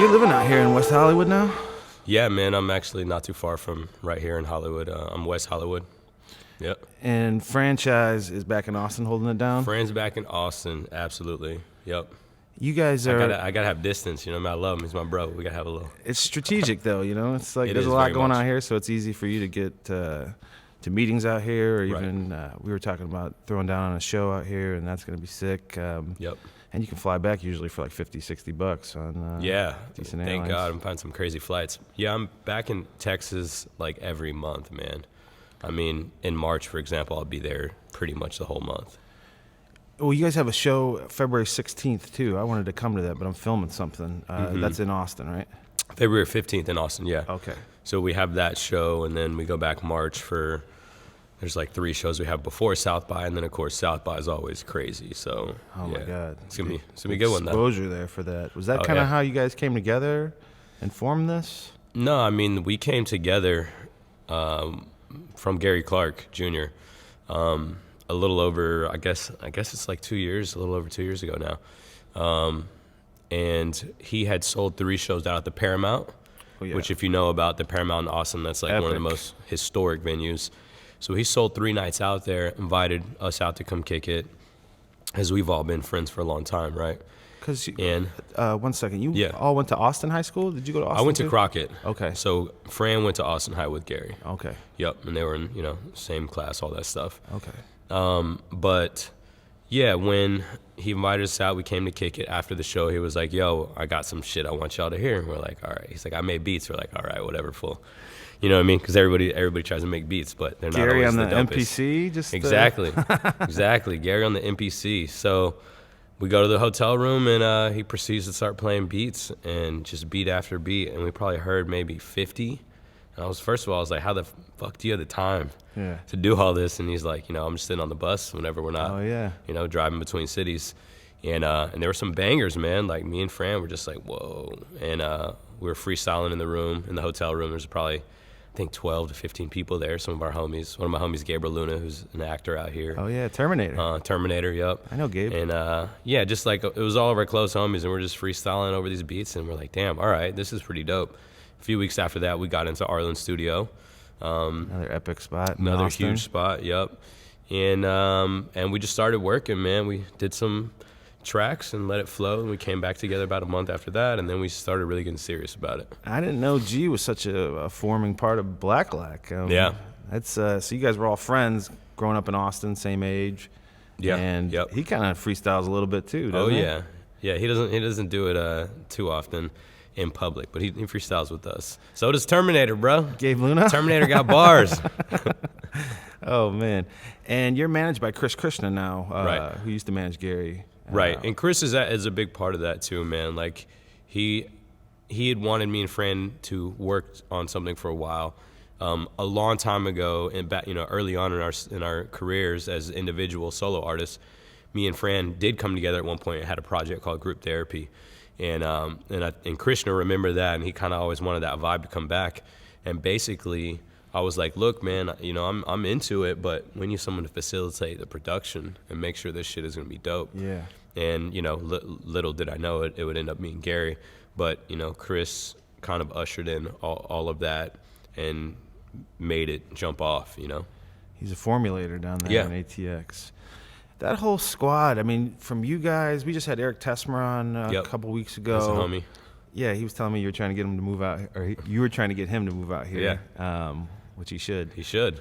you're living out here in West Hollywood now? Yeah, man, I'm actually not too far from right here in Hollywood. I'm West Hollywood. Yep. And Franchise is back in Austin holding it down? Friends back in Austin, absolutely. Yep. You guys are... I gotta have distance, you know. I love him. He's my bro. We gotta have a little... It's strategic, though, you know? It's like It there's a is lot very going much. on here, so it's easy for you to get to meetings out here, or Right. even we were talking about throwing down on a show out here, and that's going to be sick. Yep. And you can fly back usually for like $50-$60 on Yeah. decent Thank airlines. God I'm finding some crazy flights. Yeah, I'm back in Texas like every month, man. I mean, in March, for example, I'll be there pretty much the whole month. Well, you guys have a show February 16th, too. I wanted to come to that, but I'm filming something. That's in Austin, right? February 15th in Austin, yeah. Okay. So we have that show, and then we go back March for, there's like 3 shows we have before South by, and then, of course, South by is always crazy. So, Oh, yeah. my God. It's going to be a good one, though. Exposure there for that. Was that Oh, kind of yeah. how you guys came together and formed this? No, I mean, we came together from Gary Clark Jr. A little over, I guess it's like 2 years, a little over 2 years ago now. And he had sold 3 shows out at the Paramount, Oh, yeah. which if you know about the Paramount in Austin, that's like one of the Epic. most historic venues. So he sold 3 nights out there, invited us out to come kick it, as we've all been friends for a long time, right? Because And 1 second, you Yeah. all went to Austin High School? Did you go to Austin? I went to too? Crockett. Okay. So Fran went to Austin High with Gary. Okay. Yep, and they were in, same class, all that stuff. Okay. But yeah, when he invited us out, we came to kick it. After the show, he was like, "Yo, I got some shit I want y'all to hear." And we're like, "All right." He's like, "I made beats." We're like, "All right, whatever, fool." You know what I mean? Because everybody tries to make beats, but they're not Gary always on the dopest. MPC? Just Exactly, exactly. Gary on the MPC. So we go to the hotel room, and he proceeds to start playing beats, and just beat after beat, and we probably heard maybe 50. And first of all, I was like, "How the fuck do you have the time Yeah. to do all this?" And he's like, "I'm just sitting on the bus whenever we're not, Oh, yeah. driving between cities." And there were some bangers, man. Like me and Fran were just like, whoa. And we were freestyling in the room, in the hotel room. There's probably, I think, 12 to 15 people there. Some of our homies. One of my homies, Gabriel Luna, who's an actor out here. Oh, yeah, Terminator. Terminator, yep. I know Gabe. And yeah, just like it was all of our close homies, and we're just freestyling over these beats, and we're like, damn, all right, this is pretty dope. A few weeks after that, we got into Arlen Studio. Another epic spot. in Another Austin. huge spot, yep. And we just started working, man. We did some tracks and let it flow, and we came back together about a month after that, and then we started really getting serious about it. I didn't know G was such a forming part of Blackillac. Yeah. That's so you guys were all friends growing up in Austin, same age. Yeah, And yep. he kind of freestyles a little bit too, doesn't Oh he? yeah, yeah. He doesn't do it too often in public, but he freestyles with us. So does Terminator, bro. Gabe Luna? Terminator got bars. Oh, man. And you're managed by Chris Krishna now, Right. who used to manage Gary. Right, and Chris is a big part of that too, man. Like he had wanted me and Fran to work on something for a while, a long time ago, and back, early on in our careers as individual solo artists. Me and Fran did come together at one point and had a project called Group Therapy, and Krishna remembered that, and he kind of always wanted that vibe to come back, and basically I was like, look, man, I'm into it, but we need someone to facilitate the production and make sure this shit is gonna be dope. Yeah. And little did I know it would end up being Gary, but Chris kind of ushered in all of that and made it jump off. He's a formulator down there Yeah. in ATX. That whole squad, I mean, from you guys, we just had Eric Tesmer on a Yep. couple weeks ago. That's a homie. Yeah, he was telling me you were trying to get him to move out, or you were trying to get him to move out here. Yeah. Which he should. He should.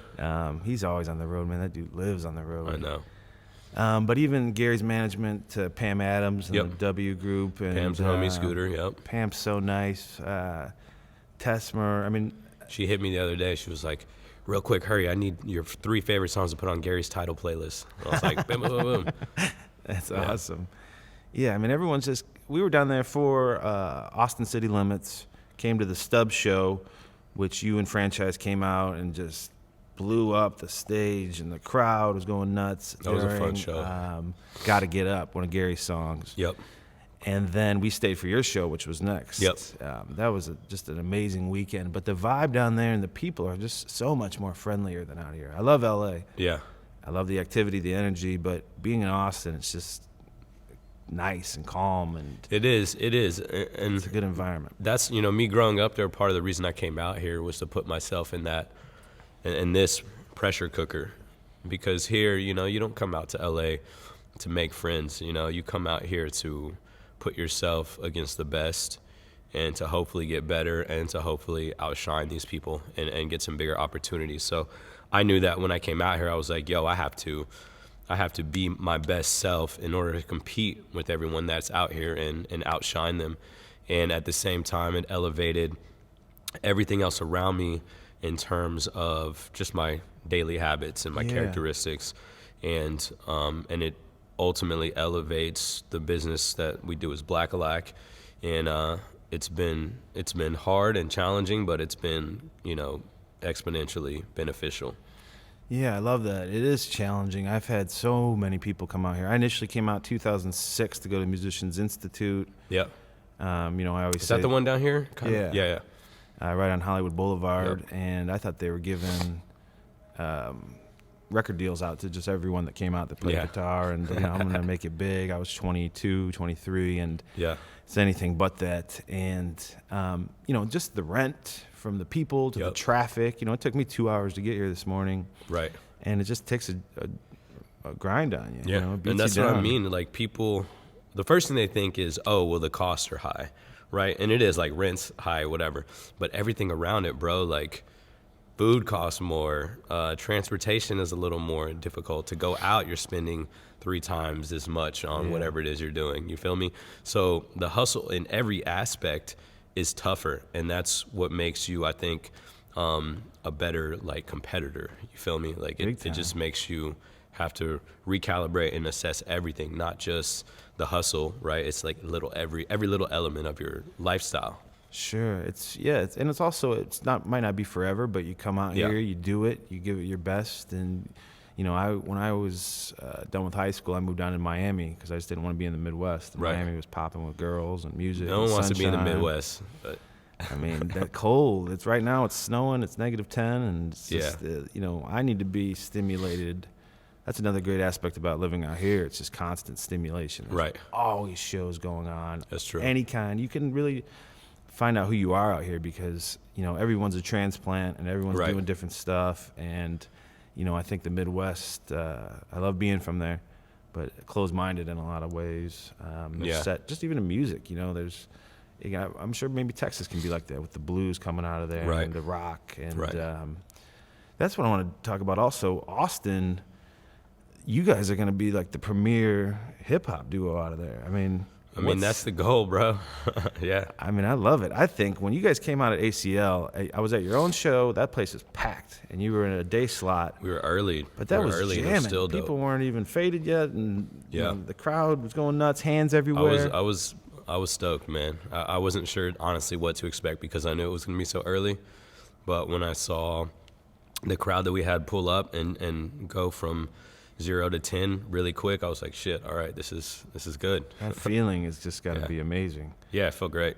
He's always on the road, man. That dude lives on the road. I know. But even Gary's management to Pam Adams and Yep. the W Group. And, Pam's a homie, Scooter. Yep. Pam's so nice. Tesmer, I mean, She hit me the other day. She was like, "Real quick, hurry! I need your 3 favorite songs to put on Gary's title playlist." I was like, "Boom, boom, boom, boom." that's awesome. Yeah, I mean, everyone's just, we were down there for Austin City Limits, came to the Stubbs show, which you and Franchise came out and just blew up the stage, and the crowd was going nuts. That was a fun show. Gotta Get Up, one of Gary's songs. Yep. And then we stayed for your show, which was next. Yep. That was just an amazing weekend. But the vibe down there and the people are just so much more friendlier than out here. I love LA. Yeah. I love the activity, the energy, but being in Austin, it's just nice and calm, and It is, and it's a good environment. That's, me growing up there, part of the reason I came out here was to put myself in this pressure cooker, because here, you don't come out to LA to make friends. You come out here to put yourself against the best and to hopefully get better and to hopefully outshine these people and get some bigger opportunities. So I knew that when I came out here, I was like, yo, I have to be my best self in order to compete with everyone that's out here and outshine them. And at the same time, it elevated everything else around me in terms of just my daily habits and my characteristics. And it ultimately elevates the business that we do as Blackillac. And it's been hard and challenging, but it's been, exponentially beneficial. Yeah, I love that. It is challenging. I've had so many people come out here. I initially came out 2006 to go to Musicians Institute. Yep. I always Is say, that the one down here? Yeah. Yeah. right on Hollywood Boulevard, Yep. and I thought they were giving record deals out to just everyone that came out that played guitar, and I'm going to make it big. I was 22, 23, and it's anything but that. And, just the rent from the people to the traffic. It took me 2 hours to get here this morning. Right. And it just takes a grind on you. Yeah, It beats and that's you what I down. mean. Like, people, the first thing they think is, oh, well, the costs are high, right? And it is, like, rent's high, whatever. But everything around it, bro, like, food costs more. Transportation is a little more difficult. To go out, you're spending 3 times as much on whatever it is you're doing. You feel me? So the hustle in every aspect is tougher, and that's what makes you, I think, a better, like, competitor. You feel me? Like, it just makes you have to recalibrate and assess everything, not just the hustle, right? It's like every little element of your lifestyle. Sure, it's also might not be forever, but you come out here, you do it, you give it your best, and when I was done with high school, I moved down to Miami because I just didn't want to be in the Midwest. Right. Miami was popping with girls and music. No and one wants to be in the sunshine. Midwest, but I mean, that cold. It's right now. It's snowing. It's -10, and it's just, I need to be stimulated. That's another great aspect about living out here. It's just constant stimulation. There's Right. always shows going on. That's true. Any kind. You can really find out who you are out here because everyone's a transplant and everyone's doing different stuff. And I think the Midwest. I love being from there, but closed-minded in a lot of ways. Just even in music. There's. I'm sure maybe Texas can be like that with the blues coming out of there and the rock. And that's what I want to talk about also. Austin, you guys are going to be like the premier hip-hop duo out of there. I mean, that's the goal, bro. Yeah. I mean, I love it. I think when you guys came out at ACL, I was at your own show. That place was packed, and you were in a day slot. We were early. But that was early, jamming. still dope. People weren't even faded yet, and the crowd was going nuts, hands everywhere. I was stoked, man. I wasn't sure, honestly, what to expect because I knew it was going to be so early. But when I saw the crowd that we had pull up and go from 0 to 10 really quick, I was like, shit, all right, this is good. That feeling is just got to be amazing. Yeah, it felt great.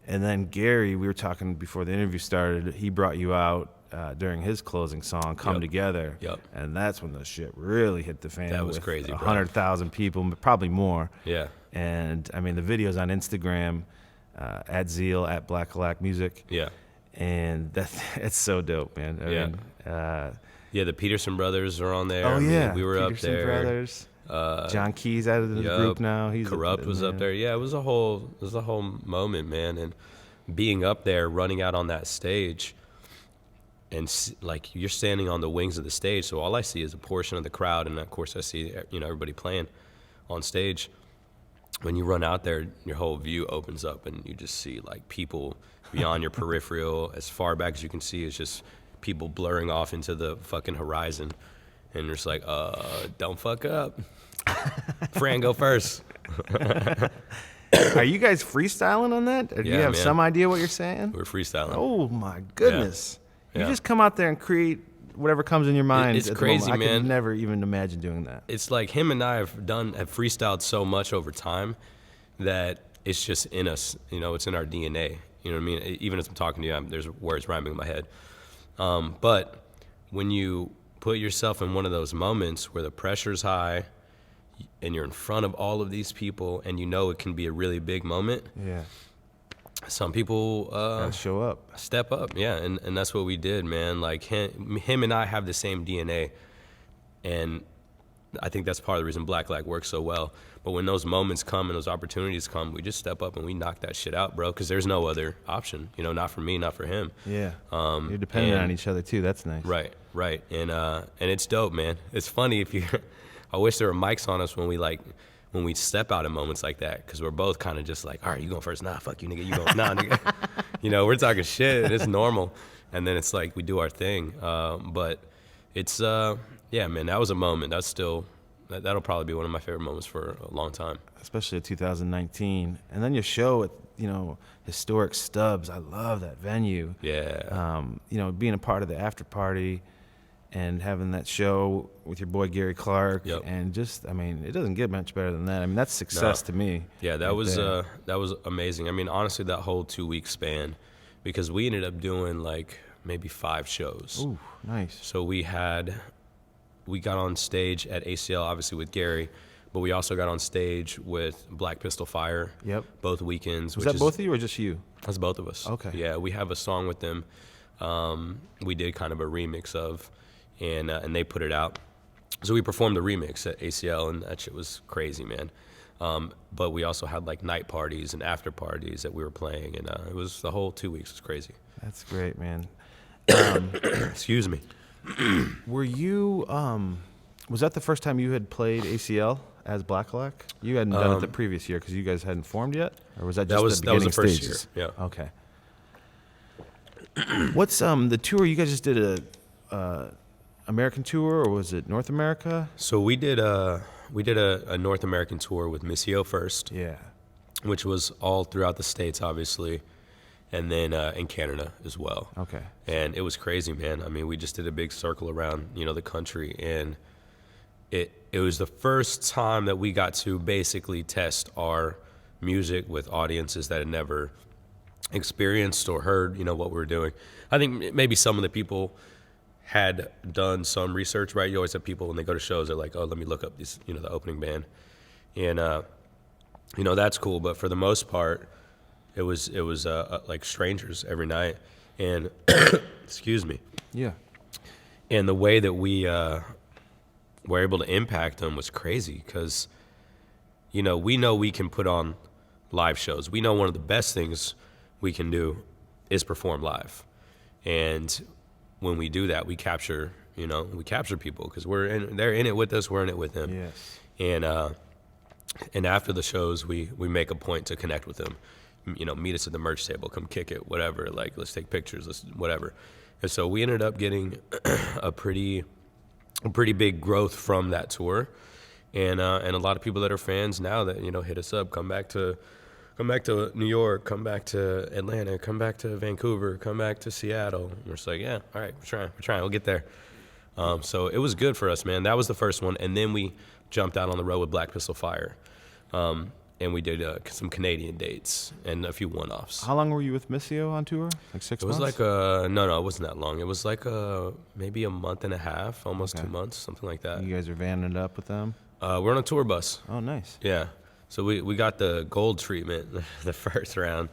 And then Gary, we were talking before the interview started, he brought you out during his closing song, Come Together. Yep. And that's when the shit really hit the fan. That was crazy, bro. 100,000 people, probably more. Yeah. And, I mean, the video's on Instagram, at Zeale, at Blackillac Music. Yeah. And it's so dope, man. I mean, the Peterson brothers are on there. Oh, yeah. We were Peterson up there. Brothers. John Key's out of the group now. He's Corrupt was up there. Yeah, it was a whole moment, man. And being up there, running out on that stage, and like you're standing on the wings of the stage, so all I see is a portion of the crowd, and of course I see everybody playing on stage. When you run out there, your whole view opens up, and you just see like people beyond your peripheral, as far back as you can see. It's just people blurring off into the fucking horizon, and you're just like, don't fuck up. Fran, go first. Are you guys freestyling on that? Or do you have some idea what you're saying? We're freestyling. Oh my goodness! Yeah. You just come out there and create whatever comes in your mind. It's at the crazy, moment. I man. could never even imagine doing that. It's like him and I have freestyled so much over time that it's just in us. It's in our DNA. You know what I mean? Even as I'm talking to you, there's words rhyming in my head. But when you put yourself in one of those moments where the pressure's high, and you're in front of all of these people, and you know it can be a really big moment. Yeah. Some people Gotta show up. step up, yeah, and that's what we did, man. Like him and I have the same DNA, and I think that's part of the reason Blackillac works so well. But when those moments come and those opportunities come, we just step up and we knock that shit out, bro, because there's no other option. You know, not for me, not for him. Yeah. You're dependent on each other too. That's nice. Right. And it's dope, man. It's funny I wish there were mics on us when we step out in moments like that, because we're both kind of just like, all right, you going first? Nah, fuck you, nigga. You going? Nah, nigga. You know, we're talking shit, and it's normal. And then it's like we do our thing. But it's, yeah, man, that was a moment. That'll probably be one of my favorite moments for a long time. Especially in 2019. And then your show at, historic Stubbs. I love that venue. Yeah. Being a part of the after party and having that show with your boy Gary Clark. Yep. And just, it doesn't get much better than that. That's success to me. Yeah, that was amazing. Honestly, that whole 2-week span, because we ended up doing like maybe 5 shows. Ooh, nice. So we got on stage at ACL, obviously with Gary, but we also got on stage with Black Pistol Fire. Yep. Both weekends. Was that both of you or just you? That's both of us. Okay. Yeah, we have a song with them. We did kind of a remix of, and they put it out. So we performed the remix at ACL, and that shit was crazy, man. But we also had like night parties and after parties that we were playing, and it was the whole 2 weeks was crazy. That's great, man. Excuse me. Were you, was that the first time you had played ACL as Blackillac? You hadn't done it the previous year because you guys hadn't formed yet? Or was that just the beginning first stages? year, yeah. Okay. What's the tour? You guys just did a American tour, or was it North America? So we did a North American tour with Missio first. Yeah. Which was all throughout the States, obviously, and then in Canada as well. Okay. And it was crazy, man. We just did a big circle around, the country, and it was the first time that we got to basically test our music with audiences that had never experienced or heard, what we were doing. I think maybe some of the people had done some research, right? You always have people when they go to shows, they're like, oh, let me look up these, the opening band. And, that's cool. But for the most part, it was like strangers every night. And, excuse me. Yeah. And the way that we were able to impact them was crazy because, we know we can put on live shows. We know one of the best things we can do is perform live. And when we do that, we capture people because they're in it with us, we're in it with them. Yes. And after the shows, we make a point to connect with them. Meet us at the merch table, come kick it, whatever. Like, let's take pictures, whatever. And so we ended up getting a pretty big growth from that tour, and a lot of people that are fans now that hit us up, come back to New York, come back to Atlanta, come back to Vancouver, come back to Seattle. And we're just like, yeah, all right, we're trying, we'll get there. So it was good for us, man. That was the first one, and then we jumped out on the road with Black Pistol Fire, and we did some Canadian dates and a few one-offs. How long were you with Missio on tour? Like 6 months? It was like no, it wasn't that long. It was like maybe a month and a half, almost 2 months, something like that. You guys are vanning it up with them? We're on a tour bus. Oh, nice. Yeah. So we got the gold treatment the first round.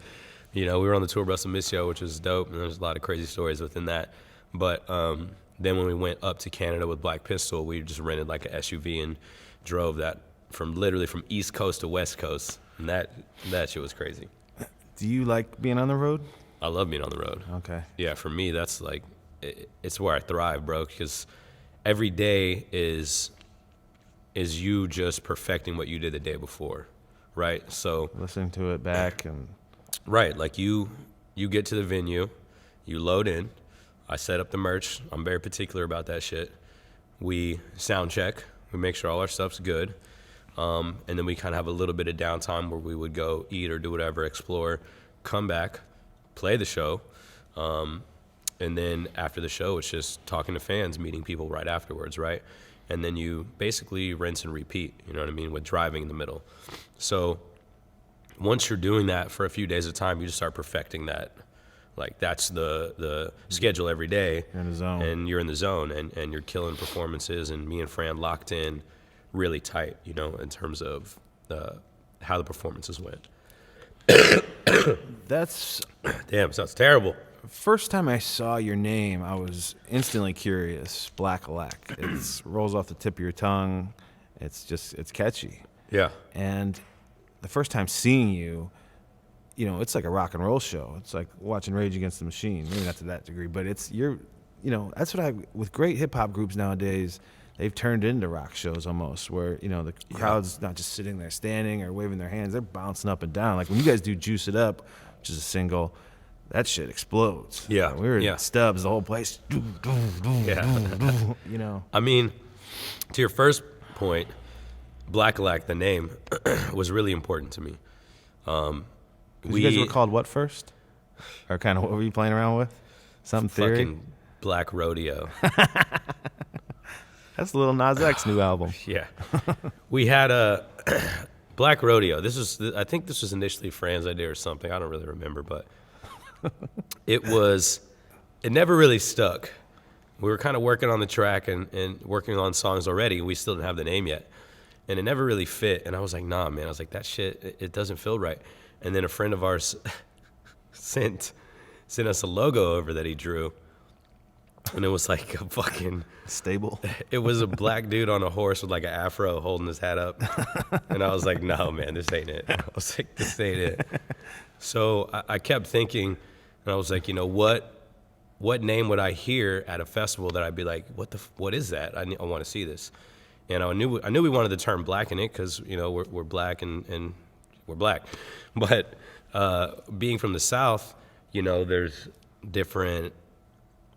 We were on the tour bus of Missio, which was dope, and there's a lot of crazy stories within that. But then when we went up to Canada with Black Pistol, we just rented like an SUV and drove that literally from East Coast to West Coast, and that shit was crazy. Do you like being on the road? I love being on the road. Okay. Yeah, for me, that's like, it's where I thrive, bro, because every day is you just perfecting what you did the day before, right? So listening to it back and right, like you get to the venue, you load in, I set up the merch. I'm very particular about that shit. We sound check, we make sure all our stuff's good, and then we kind of have a little bit of downtime where we would go eat or do whatever, explore, come back, play the show, and then after the show, it's just talking to fans, meeting people right afterwards, right? And then you basically rinse and repeat, you know what I mean, with driving in the middle. So once you're doing that for a few days at a time, you just start perfecting that. Like, that's the schedule every day. You're in the zone. And you're in the zone, and you're killing performances. And me and Fran locked in really tight, you know, in terms of how the performances went. That's Damn, sounds terrible. first time I saw your name, I was instantly curious. Blackillac. It rolls off the tip of your tongue. It's catchy. Yeah. And the first time seeing you, you know, it's like a rock and roll show. It's like watching Rage Against the Machine. Maybe not to that degree, but that's what with great hip hop groups nowadays, they've turned into rock shows almost, where, you know, the crowd's not just sitting there standing or waving their hands, they're bouncing up and down. Like when you guys do Juice It Up, which is a single, that shit explodes. Yeah. We were at Stubbs, the whole place, you know. I mean, to your first point, Blackillac, the name, was really important to me. You guys were called what first? Or kind of what were you playing around with? Something Theory? Fucking Black Rodeo. That's Lil Nas X new album. Yeah. We had a Black Rodeo. I think this was initially Fran's idea or something. I don't really remember, but it never really stuck. We were kind of working on the track and working on songs already. We still didn't have the name yet. And it never really fit. And I was like, nah, man. I was like, that shit, it doesn't feel right. And then a friend of ours sent us a logo over that he drew. And it was like a fucking stable. It was a black dude on a horse with like an afro holding his hat up. And I was like, no, man, this ain't it. I was like, this ain't it. So I kept thinking, and I was like, you know, what name would I hear at a festival that I'd be like, what is that? I want to see this. And I knew we wanted the term black in it because, you know, we're black and we're black. But being from the South, you know, there's different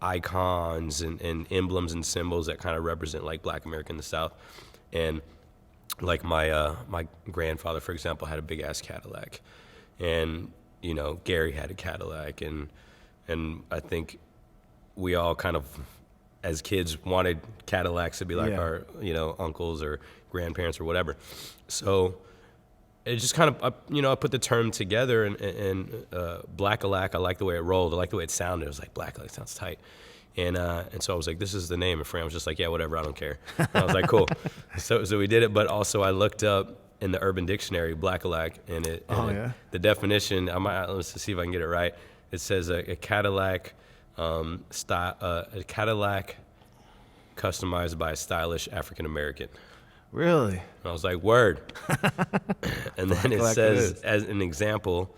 icons and emblems and symbols that kind of represent like Black America in the South. And like my grandfather, for example, had a big ass Cadillac, and you know, Gary had a Cadillac, and I think we all kind of as kids wanted Cadillacs to be like our, you know, uncles or grandparents or whatever. So it just kind of, I put the term together, and Blackillac, I like the way it rolled. I like the way it sounded. It was like, Blackillac sounds tight. And so I was like, this is the name. And Fran was just like, yeah, whatever, I don't care. And I was like, cool. So we did it. But also I looked up in the Urban Dictionary, Blackillac, and the definition, let's see if I can get it right. It says a Cadillac style, a Cadillac customized by a stylish African American. Really? And I was like, word. And then it says, as an example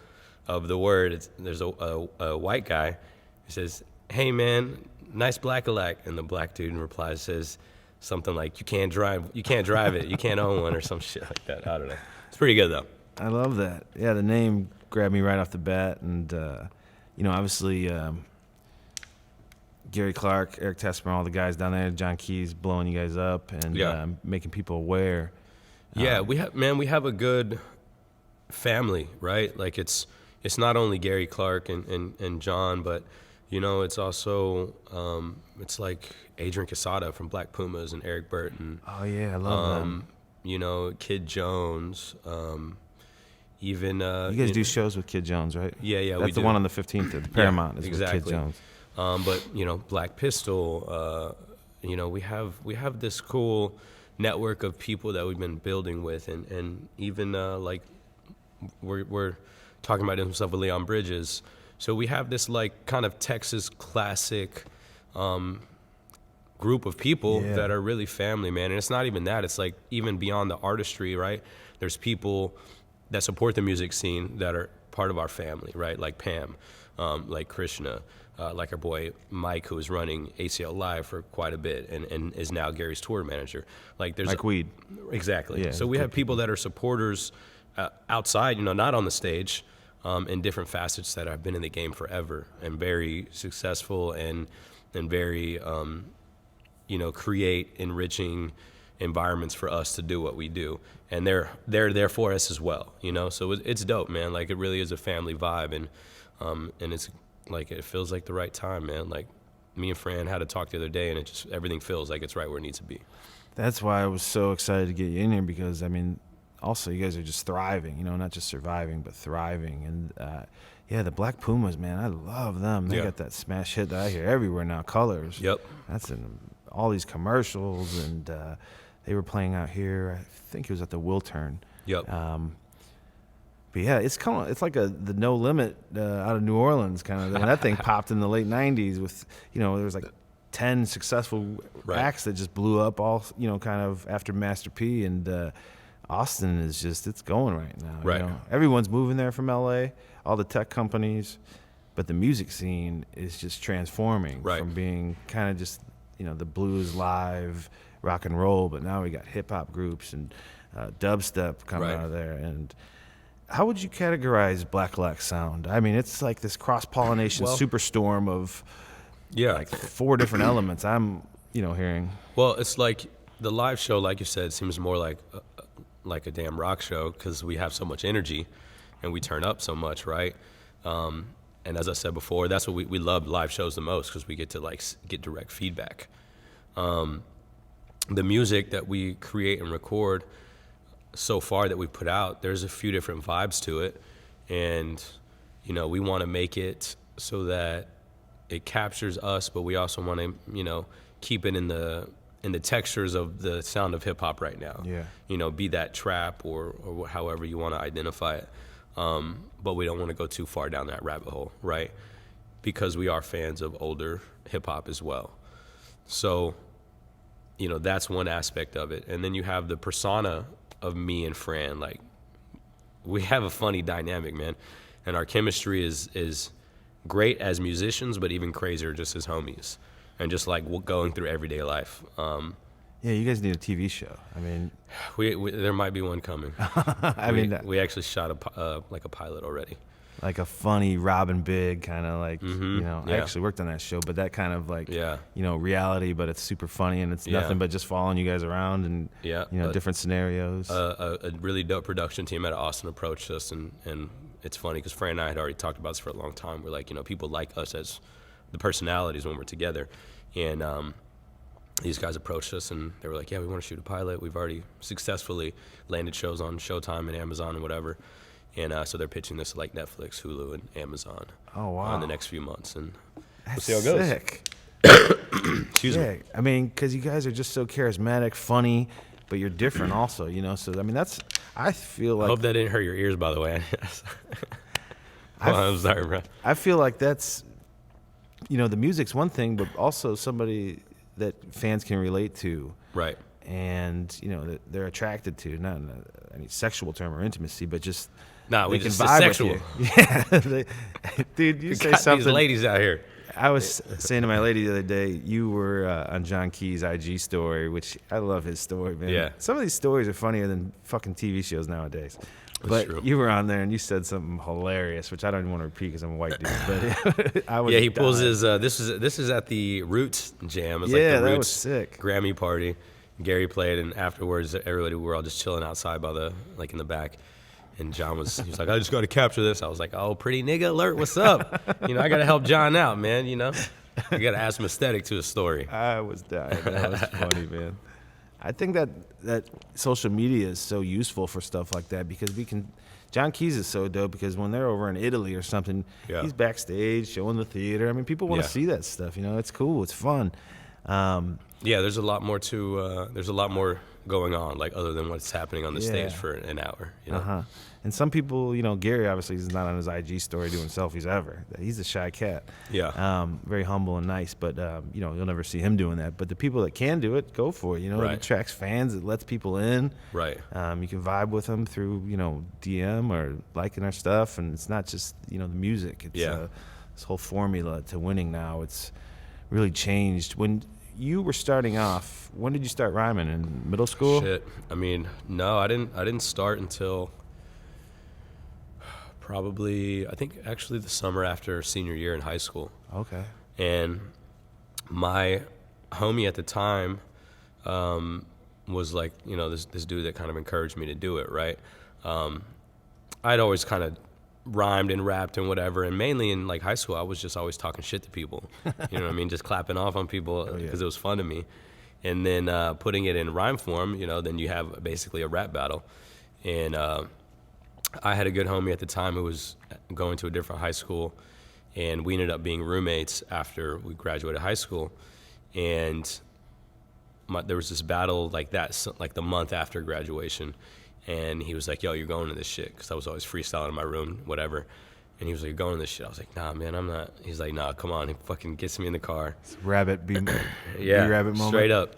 of the word, there's a white guy who says, hey man, nice Blackillac. And the black dude in reply says something like, you can't drive it, you can't own one, or some shit like that. I don't know. It's pretty good though. I love that. Yeah, the name grabbed me right off the bat. And, you know, obviously, Gary Clark, Eric Tesmer, all the guys down there, John Keyes blowing you guys up and making people aware. Yeah, we have a good family, right? Like it's not only Gary Clark and John, but you know, it's also it's like Adrian Quesada from Black Pumas and Eric Burton. Oh yeah, I love them. You know, Kid Jones. Even you guys do shows with Kid Jones, right? Yeah, that's we the do. one on the 15th at the Paramount. Is exactly. With Kid Jones. But you know, Black Pistol. You know, we have this cool network of people that we've been building with, and even like we're talking about himself with Leon Bridges. So we have this like kind of Texas classic group of people that are really family, man. And it's not even that. It's like even beyond the artistry, right? There's people that support the music scene that are part of our family, right? Like Pam, like Krishna, like our boy Mike, who was running ACL Live for quite a bit and is now Gary's tour manager. Like there's Mike Weed. Exactly. Yeah, so we have people that are supporters outside, you know, not on the stage, in different facets that have been in the game forever and very successful and very, you know, create enriching environments for us to do what we do. And they're there for us as well, you know? So it's dope, man. Like it really is a family vibe, and it's like, it feels like the right time, man. Like me and Fran had a talk the other day, and everything feels like it's right where it needs to be. That's why I was so excited to get you in here, because I mean, also you guys are just thriving, you know, not just surviving, but thriving. And the Black Pumas, man, I love them. They got that smash hit that I hear everywhere now, Colors. Yep. That's in all these commercials, and They were playing out here. I think it was at the Wiltern. Yep. But yeah, it's like the No Limit out of New Orleans kind of. When that thing popped in the late '90s, with there was like 10 successful acts that just blew up all kind of after Master P, and Austin is just it's going right now. Right. Everyone's moving there from LA, all the tech companies, but the music scene is just transforming from being kind of just the blues live rock and roll, but now we got hip hop groups and dubstep coming out of there. And how would you categorize Blackillac sound? I mean, it's like this cross-pollination superstorm of like 4 different elements I'm hearing. Well, it's like the live show, like you said, seems more like a damn rock show because we have so much energy and we turn up so much, right? And as I said before, that's what we love live shows the most, because we get to get direct feedback. The music that we create and record so far that we put out, there's a few different vibes to it, and we want to make it so that it captures us, but we also want to keep it in the textures of the sound of hip hop right now. Yeah. Be that trap or however you want to identify it. But we don't want to go too far down that rabbit hole, right? Because we are fans of older hip hop as well. So, that's one aspect of it. And then you have the persona of me and Fran. Like, we have a funny dynamic, man. And our chemistry is great as musicians, but even crazier just as homies. And just like going through everyday life. Yeah, you guys need a TV show. I mean, we there might be one coming. we actually shot a pilot already. Like a funny Robin Big kind of like, I actually worked on that show, but that kind of like, reality, but it's super funny, and it's nothing but just following you guys around and, different scenarios. A really dope production team out of Austin approached us, and it's funny because Fran and I had already talked about this for a long time. We're like, people like us as the personalities when we're together, and these guys approached us and they were like, yeah, we want to shoot a pilot. We've already successfully landed shows on Showtime and Amazon and whatever. And so they're pitching this to like Netflix, Hulu, and Amazon. Oh, wow. In the next few months. And we'll see how it goes. Sick. Excuse me. I mean, because you guys are just so charismatic, funny, but you're different also, So, I mean, I feel like. I hope that didn't hurt your ears, by the way. I'm sorry, bro. I feel like that's, the music's one thing, but also somebody that fans can relate to. Right. And, that they're attracted to, not in any sexual term or intimacy, but just. Nah, we just sexual. Yeah. Dude, you say something. These ladies out here. I was saying to my lady the other day, you were on John Key's IG story, which I love his story, man. Yeah. Some of these stories are funnier than fucking TV shows nowadays. But true. You were on there and you said something hilarious, which I don't even want to repeat because I'm a white dude. But I was he pulls his. This is at the Roots Jam. It's like the Roots that was sick. Grammy party. Gary played, and afterwards, everybody we were all just chilling outside by in the back. And John was like, I just got to capture this. I was like, oh, pretty nigga alert, what's up? I got to help John out, man. You got to add some aesthetic to his story. I was dying. That was funny, man. I think that social media is so useful for stuff like that because John Key's is so dope because when they're over in Italy or something, he's backstage showing the theater. I mean, people want to see that stuff. It's cool. It's fun. There's a lot more there's a lot more going on, like other than what's happening on the stage for an hour. And some people, Gary obviously is not on his IG story doing selfies ever. He's a shy cat. Yeah. Very humble and nice, but you'll never see him doing that. But the people that can do it, go for it. It attracts fans. It lets people in. Right. You can vibe with them through DM or liking our stuff, and it's not just the music. It's this whole formula to winning now. It's really changed. When you were starting off, when did you start rhyming? In middle school? Shit. I mean, no, I didn't start until probably, I think actually the summer after senior year in high school. Okay. And my homie at the time was like, this dude that kind of encouraged me to do it, right? I'd always kind of rhymed and rapped and whatever, and mainly in like high school I was just always talking shit to people. You know what I mean? Just clapping off on people because it was fun to me. And then putting it in rhyme form, then you have basically a rap battle. And I had a good homie at the time who was going to a different high school, and we ended up being roommates after we graduated high school. And there was this battle like that, like the month after graduation, and he was like, "Yo, you're going to this shit," because I was always freestyling in my room, whatever. And he was like, "You're going to this shit." I was like, "Nah, man, I'm not." He's like, "Nah, come on." He fucking gets me in the car. Rabbit, yeah, rabbit moment. Straight up,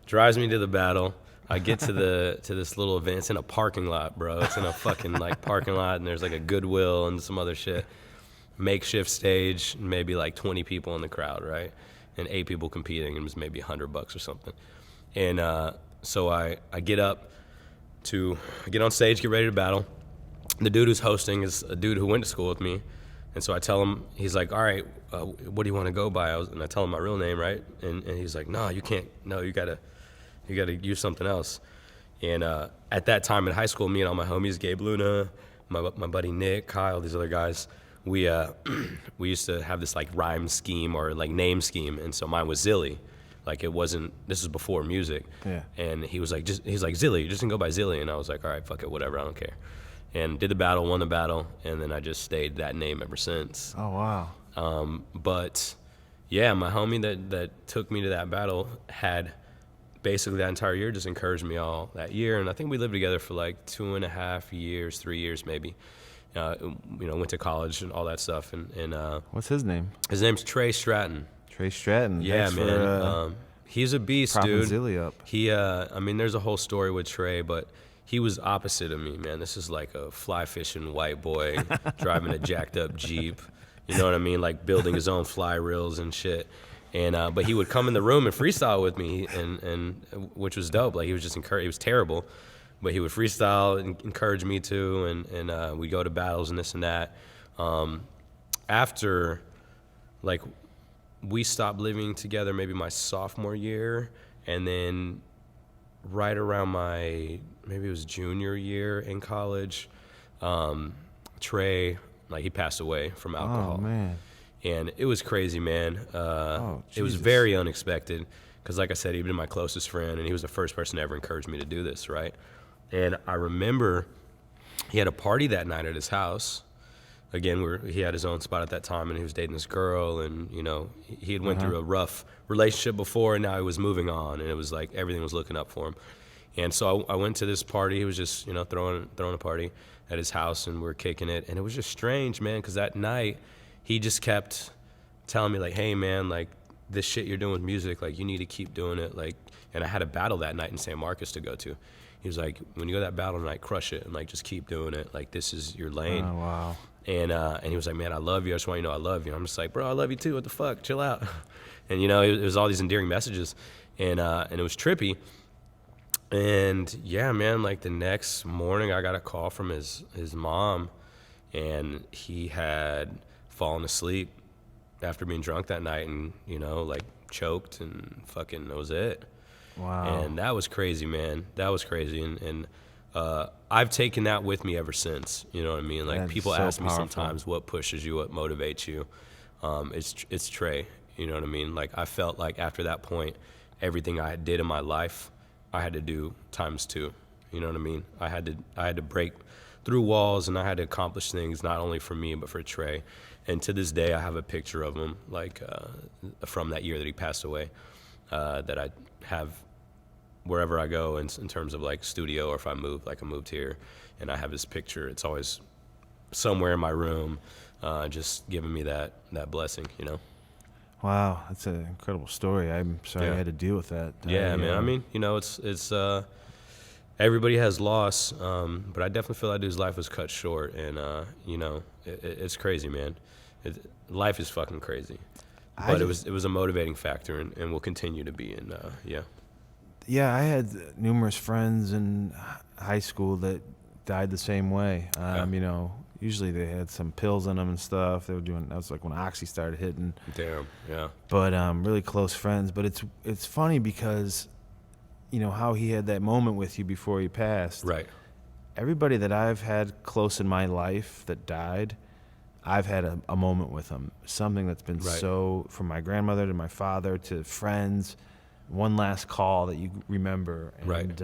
drives me to the battle. I get to this little event. It's in a parking lot, bro. It's in a fucking like parking lot, and there's like a Goodwill and some other shit. Makeshift stage, maybe like 20 people in the crowd, right? And 8 people competing, and it was maybe $100 or something. And so I get on stage, get ready to battle. The dude who's hosting is a dude who went to school with me. And so I tell him, he's like, "All right, what do you want to go by?" And I tell him my real name, right? And he's like, "No, you can't. No, you gotta use something else." And at that time in high school, me and all my homies, Gabe Luna, my buddy Nick, Kyle, these other guys, we used to have this like rhyme scheme or like name scheme, and so mine was Zeale. Like it wasn't. This was before music. Yeah. And he was like, Zeale, you just can go by Zeale. And I was like, all right, fuck it, whatever, I don't care. And did the battle, won the battle, and then I just stayed that name ever since. Oh wow. But yeah, my homie that took me to that battle had basically that entire year just encouraged me all that year, and I think we lived together for like 2.5 years, 3 years maybe. Went to college and all that stuff. And what's his name? His name's Trey Stratton. Trey Stratton. Yeah, thanks man. He's a beast, dude. Zeale up. He, there's a whole story with Trey, but he was opposite of me, man. This is like a fly fishing white boy driving a jacked up Jeep. You know what I mean? Like building his own fly reels and shit. And but he would come in the room and freestyle with me, and which was dope. Like he was just he was terrible. But he would freestyle and encourage me to, and we'd go to battles and this and that. After, like, we stopped living together maybe my sophomore year, and then right around maybe it was junior year in college, Trey, like, he passed away from alcohol. Oh, man. And it was crazy, man. It was very unexpected because, like I said, he'd been my closest friend, and he was the first person to ever encourage me to do this, right? And I remember he had a party that night at his house. Again, he had his own spot at that time, and he was dating this girl, and, he had went through a rough relationship before, and now he was moving on, and it was like everything was looking up for him. And so I went to this party. He was just, throwing a party at his house, and we were kicking it. And it was just strange, man, because that night he just kept telling me, like, "Hey, man, like, this shit you're doing with music, like, you need to keep doing it." Like, and I had a battle that night in San Marcos to go to. He was like, "When you go to that battle tonight, crush it, and, like, just keep doing it. Like, this is your lane." Oh, wow. And he was like, "Man, I love you. I just want you to know I love you." I'm just like, "Bro, I love you too. What the fuck? Chill out." And, it was all these endearing messages. And it was trippy. And, yeah, man, like, the next morning I got a call from his mom, and he had fallen asleep after being drunk that night and, like, choked, and fucking that was it. Wow. And that was crazy, man. That was crazy. And I've taken that with me ever since. You know what I mean? Like, people so ask me powerful. sometimes what pushes you, what motivates you. It's Trey. You know what I mean? Like, I felt like after that point, everything I did in my life, I had to do ×2. You know what I mean? I had to break through walls, and I had to accomplish things not only for me but for Trey. And to this day, I have a picture of him, like, from that year that he passed away, that I have wherever I go in terms of, like, studio, or if I move, like I moved here, and I have his picture. It's always somewhere in my room, just giving me that blessing, Wow, that's an incredible story. I'm sorry I had to deal with that. Yeah, man. I mean, it's everybody has loss, but I definitely feel that dude's life was cut short, and it's crazy, man. Life is fucking crazy, but it was a motivating factor, and will continue to be. And Yeah, I had numerous friends in high school that died the same way. Usually they had some pills in them and stuff. They were doing. That was like when Oxy started hitting. Damn, yeah. But really close friends. But it's funny because, how he had that moment with you before he passed. Right. Everybody that I've had close in my life that died, I've had a moment with them. Something that's been so, from my grandmother to my father to friends, one last call that you remember. And, right.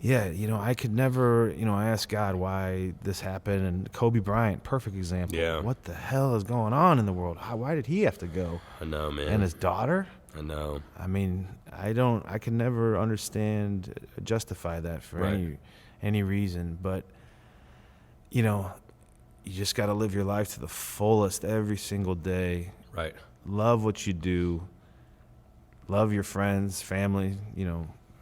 I could never, I asked God why this happened. And Kobe Bryant, perfect example. Yeah. What the hell is going on in the world? Why did he have to go? I know, man. And his daughter? I know. I mean, I can never justify that for Right. any reason, but you know, you just got to live your life to the fullest every single day. Right. Love what you do. Love your friends, family,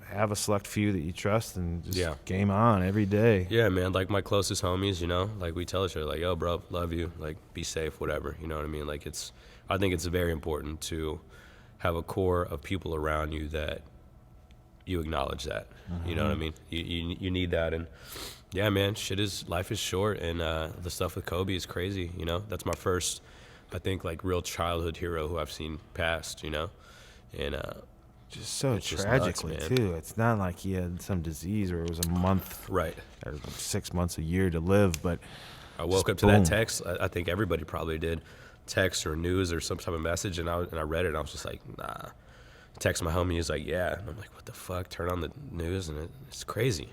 have a select few that you trust and just game on every day. Yeah, man, like my closest homies, like we tell each other, like, yo, bro, love you, like, be safe, whatever, you know what I mean? Like, I think it's very important to have a core of people around you that you acknowledge that, you know what I mean? You need that, and yeah, man, life is short, and the stuff with Kobe is crazy, That's my first, I think, like, real childhood hero who I've seen passed, and just so it's just tragically nuts, man. too. It's not like he had some disease or it was a month, Right. or 6 months, a year to live. But I woke up to that text. I think everybody probably did, text or news or some type of message, and I read it. And I was just like, nah. Text my homie. He's like, yeah. And I'm like, what the fuck? Turn on the news, and it's crazy.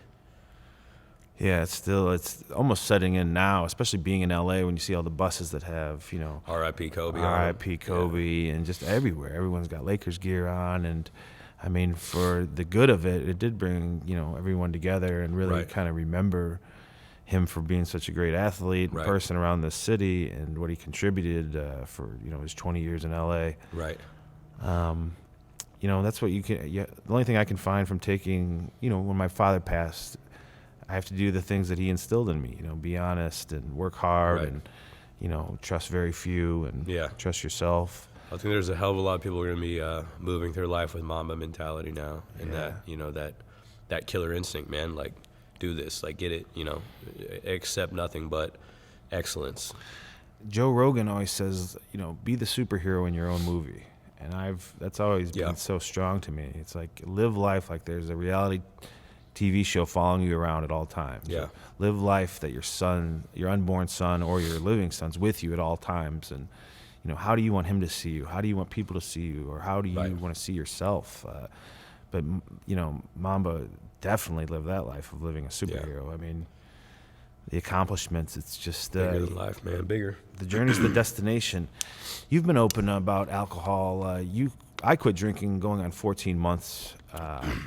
Yeah, it's almost setting in now, especially being in LA when you see all the buses that have, R.I.P. Kobe. R.I.P. Kobe, and just everywhere. Everyone's got Lakers gear on, and I mean, for the good of it, it did bring, everyone together and really kind of remember him for being such a great athlete and person around the city and what he contributed for, his 20 years in LA. Right. That's what the only thing I can find from taking, when my father passed, I have to do the things that he instilled in me, be honest and work hard and, trust very few and trust yourself. I think there's a hell of a lot of people who are going to be moving through life with Mamba mentality now, and that killer instinct, man. Like, do this, like, get it, accept nothing but excellence. Joe Rogan always says, be the superhero in your own movie, and that's always been so strong to me. It's like, live life like there's a reality TV show following you around at all times. Yeah. Live life that your unborn son or your living son's with you at all times, and how do you want him to see you? How do you want people to see you? Or how do you want to see yourself? But Mamba definitely lived that life of living a superhero. I mean, the accomplishments, it's just... bigger than life, man, bigger. The journey's the destination. You've been open about alcohol. I quit drinking going on 14 months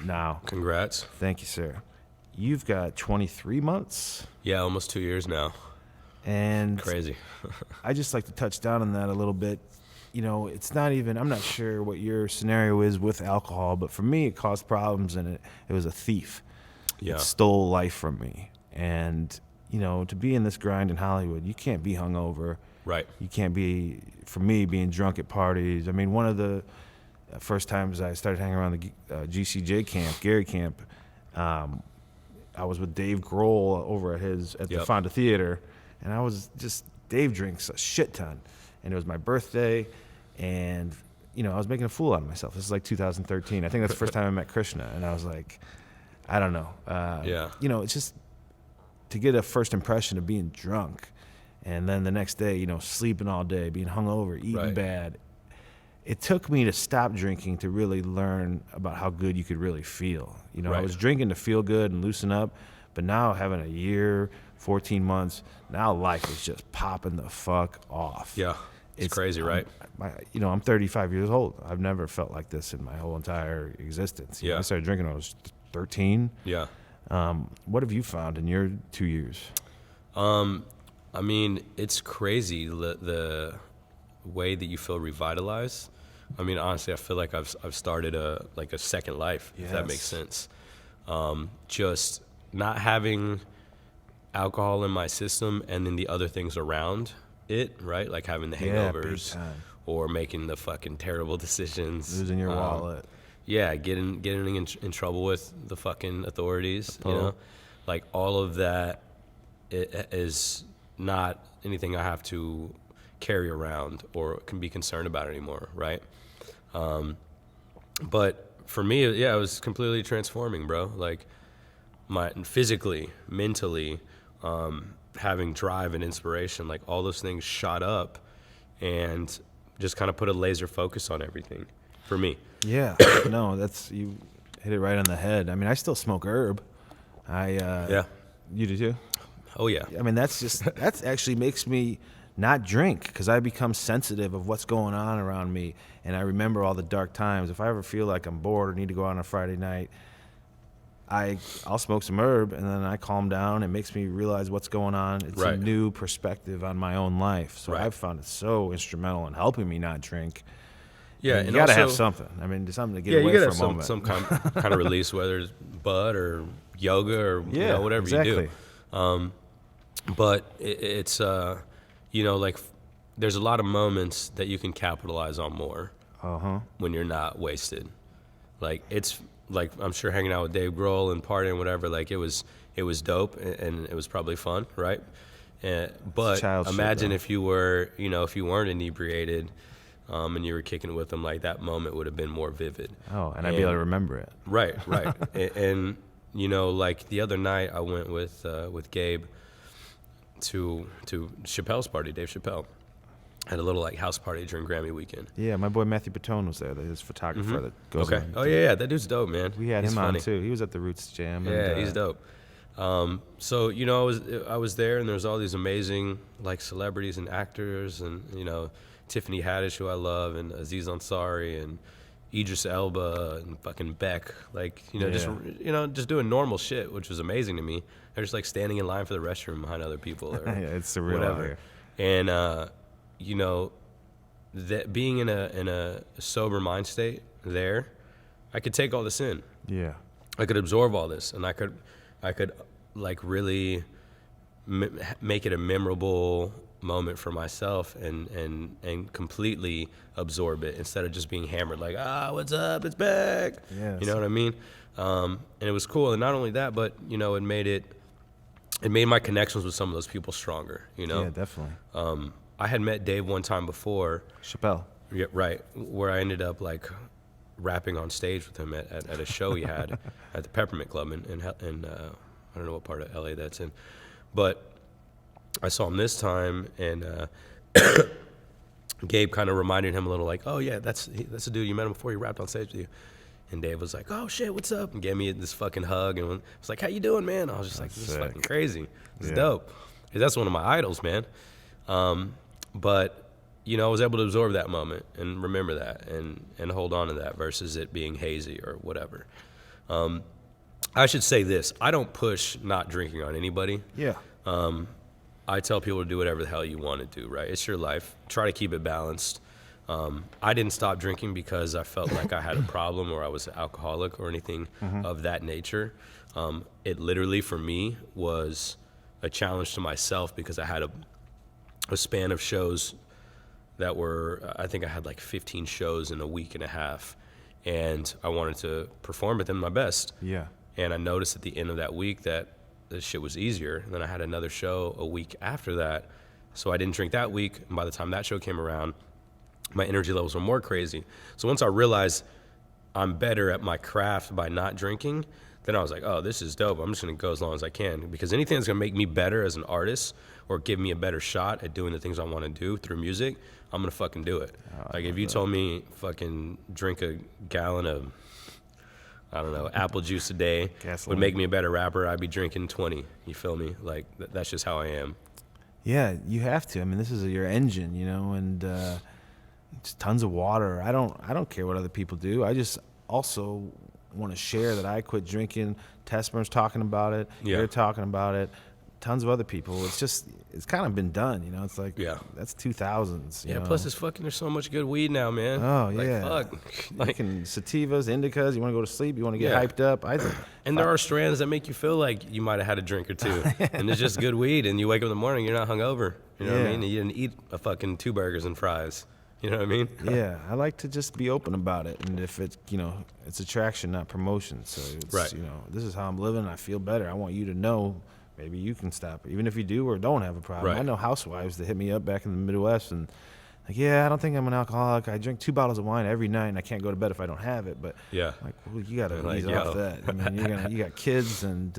now. Congrats. Thank you, sir. You've got 23 months? Yeah, almost 2 years now. And crazy. I just like to touch down on that a little bit. It's not even, I'm not sure what your scenario is with alcohol, but for me, it caused problems, and it was a thief. Yeah. It stole life from me. And, to be in this grind in Hollywood, you can't be hungover. Right. You can't be, for me, being drunk at parties. I mean, one of the first times I started hanging around the GCJ camp, Gary camp, I was with Dave Grohl over at the Fonda Theater. And Dave drinks a shit ton. And it was my birthday, and, I was making a fool out of myself. This is like 2013. I think that's the first time I met Krishna. And I was like, I don't know. It's just to get a first impression of being drunk. And then the next day, sleeping all day, being hungover, eating bad. It took me to stop drinking to really learn about how good you could really feel. I was drinking to feel good and loosen up, but now having a year, 14 months, now life is just popping the fuck off. Yeah, it's crazy, right? I'm 35 years old. I've never felt like this in my whole entire existence. I started drinking when I was 13. Yeah. What have you found in your 2 years? I mean, it's crazy the way that you feel revitalized. I mean, honestly, I feel like I've started a second life, if that makes sense. Just not having alcohol in my system and then the other things around it, right? Like having the hangovers or making the fucking terrible decisions. Losing your wallet. Yeah, getting in trouble with the fucking authorities, Like all of that is not anything I have to carry around or can be concerned about anymore, right? But for me, it was completely transforming, bro. Like physically, mentally, having drive and inspiration, like all those things shot up and just kind of put a laser focus on everything for me. Yeah, no, you hit it right on the head. I mean, I still smoke herb. You do too? Oh yeah. I mean, that's actually makes me not drink, because I become sensitive of what's going on around me, and I remember all the dark times. If I ever feel like I'm bored or need to go out on a Friday night, I'll smoke some herb, and then I calm down. It makes me realize what's going on. It's a new perspective on my own life. So I've found it so instrumental in helping me not drink. Yeah, and you got to have something. I mean, something to get away for a moment. Some kind of release, whether it's bud or yoga or whatever you do. But it's like there's a lot of moments that you can capitalize on more when you're not wasted. Like it's like I'm sure hanging out with Dave Grohl and partying whatever. Like it was dope and it was probably fun, right? But imagine if you were if you weren't inebriated. And you were kicking it with them, like that moment would have been more vivid. Oh, and I'd be able to remember it. Right. and like the other night, I went with Gabe to Chappelle's party, Dave Chappelle. Had a little like house party during Grammy weekend. Yeah, my boy Matthew Patone was there, his photographer that goes. Okay. Oh yeah, that dude's dope, man. We had him on too. He was at the Roots Jam. Yeah, he's dope. So I was there, and there's all these amazing like celebrities and actors, and Tiffany Haddish, who I love, and Aziz Ansari, and Idris Elba, and fucking Beck. Like, just doing normal shit, which was amazing to me. They're just like standing in line for the restroom behind other people, or it's surreal whatever. And that being in a sober mind state there, I could take all this in. Yeah, I could absorb all this, and I could like really make it a memorable moment for myself and completely absorb it instead of just being hammered like, what's up, it's back. Yes. You know what I mean? And it was cool. And not only that, but it made my connections with some of those people stronger, Yeah, definitely. I had met Dave one time before. Chappelle. Yeah, right, where I ended up like rapping on stage with him at a show he had at the Peppermint Club in I don't know what part of LA that's in, but I saw him this time, and Gabe kind of reminded him a little, like, "Oh yeah, that's the dude you met him before. He rapped on stage with you." And Dave was like, "Oh shit, what's up?" and gave me this fucking hug, and was like, "How you doing, man?" I was just like, "This is fucking crazy. It's dope." 'Cause that's one of my idols, man. But I was able to absorb that moment and remember that and hold on to that versus it being hazy or whatever. I should say this: I don't push not drinking on anybody. Yeah. I tell people to do whatever the hell you want to do, right? It's your life. Try to keep it balanced. I didn't stop drinking because I felt like I had a problem or I was an alcoholic or anything of that nature. It literally, for me, was a challenge to myself because I had a span of shows that were, I think I had like 15 shows in a week and a half, and I wanted to perform at them my best. Yeah. And I noticed at the end of that week that this shit was easier. And then I had another show a week after that. So I didn't drink that week. And by the time that show came around, my energy levels were more crazy. So once I realized I'm better at my craft by not drinking, then I was like, oh, this is dope. I'm just going to go as long as I can. Because anything that's going to make me better as an artist or give me a better shot at doing the things I want to do through music, I'm going to fucking do it. Like if you told me fucking drink a gallon of, I don't know, apple juice a day would make me a better rapper, I'd be drinking 20. You feel me? Like, that's just how I am. Yeah, you have to. I mean, this is your engine, and just tons of water. I don't care what other people do. I just also want to share that I quit drinking. Tesmer's talking about it. You're talking about it. Tons of other people. It's kind of been done, It's like, that's 2000s. Yeah, plus there's so much good weed now, man. Oh, like, yeah. Fuck. Like, sativas, indicas, you want to go to sleep, you want to get hyped up. And there are strands that make you feel like you might have had a drink or two. And it's just good weed, and you wake up in the morning, you're not hungover. You know what I mean? And you didn't eat a fucking 2 burgers and fries. You know what I mean? Yeah, I like to just be open about it. And if it's, it's attraction, not promotion. So it's, this is how I'm living. I feel better. I want you to know. Maybe you can stop it, even if you do or don't have a problem. Right. I know housewives that hit me up back in the Midwest and like, I don't think I'm an alcoholic. I drink 2 bottles of wine every night, and I can't go to bed if I don't have it. But like, well, you got to ease off that. I mean, you got kids, and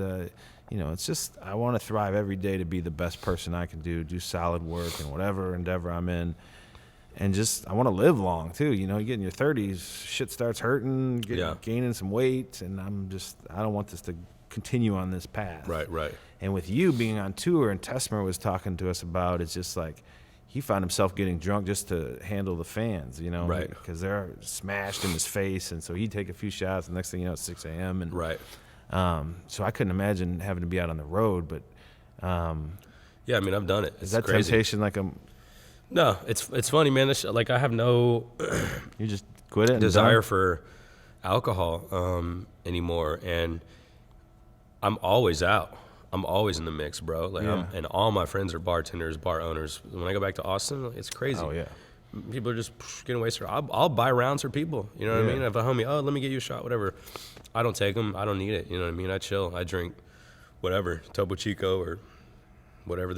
it's just I want to thrive every day to be the best person I can do solid work in whatever endeavor I'm in, and just I want to live long too. You get in your 30s, shit starts hurting, gaining some weight, and I don't want this to continue on this path. Right. And with you being on tour, and Tesmer was talking to us about, it's just like he found himself getting drunk just to handle the fans, Right. because they're smashed in his face, and so he'd take a few shots, and next thing you know, it's 6 a.m. and Right. So I couldn't imagine having to be out on the road, but Yeah, I mean, I've done it. is that crazy. temptation like No, it's funny, man. Like, I have no you just quit it and desire done? for alcohol anymore, and I'm always out. I'm always in the mix, bro. Like, Yeah. and all my friends are bartenders, bar owners. When I go back to Austin, it's crazy. Oh yeah. People are just getting wasted. I'll buy rounds for people. You know what I Yeah. mean? If a homie, oh, let me get you a shot, whatever. I don't take them. I don't need it. You know what I mean? I chill. I drink whatever, Topo Chico or whatever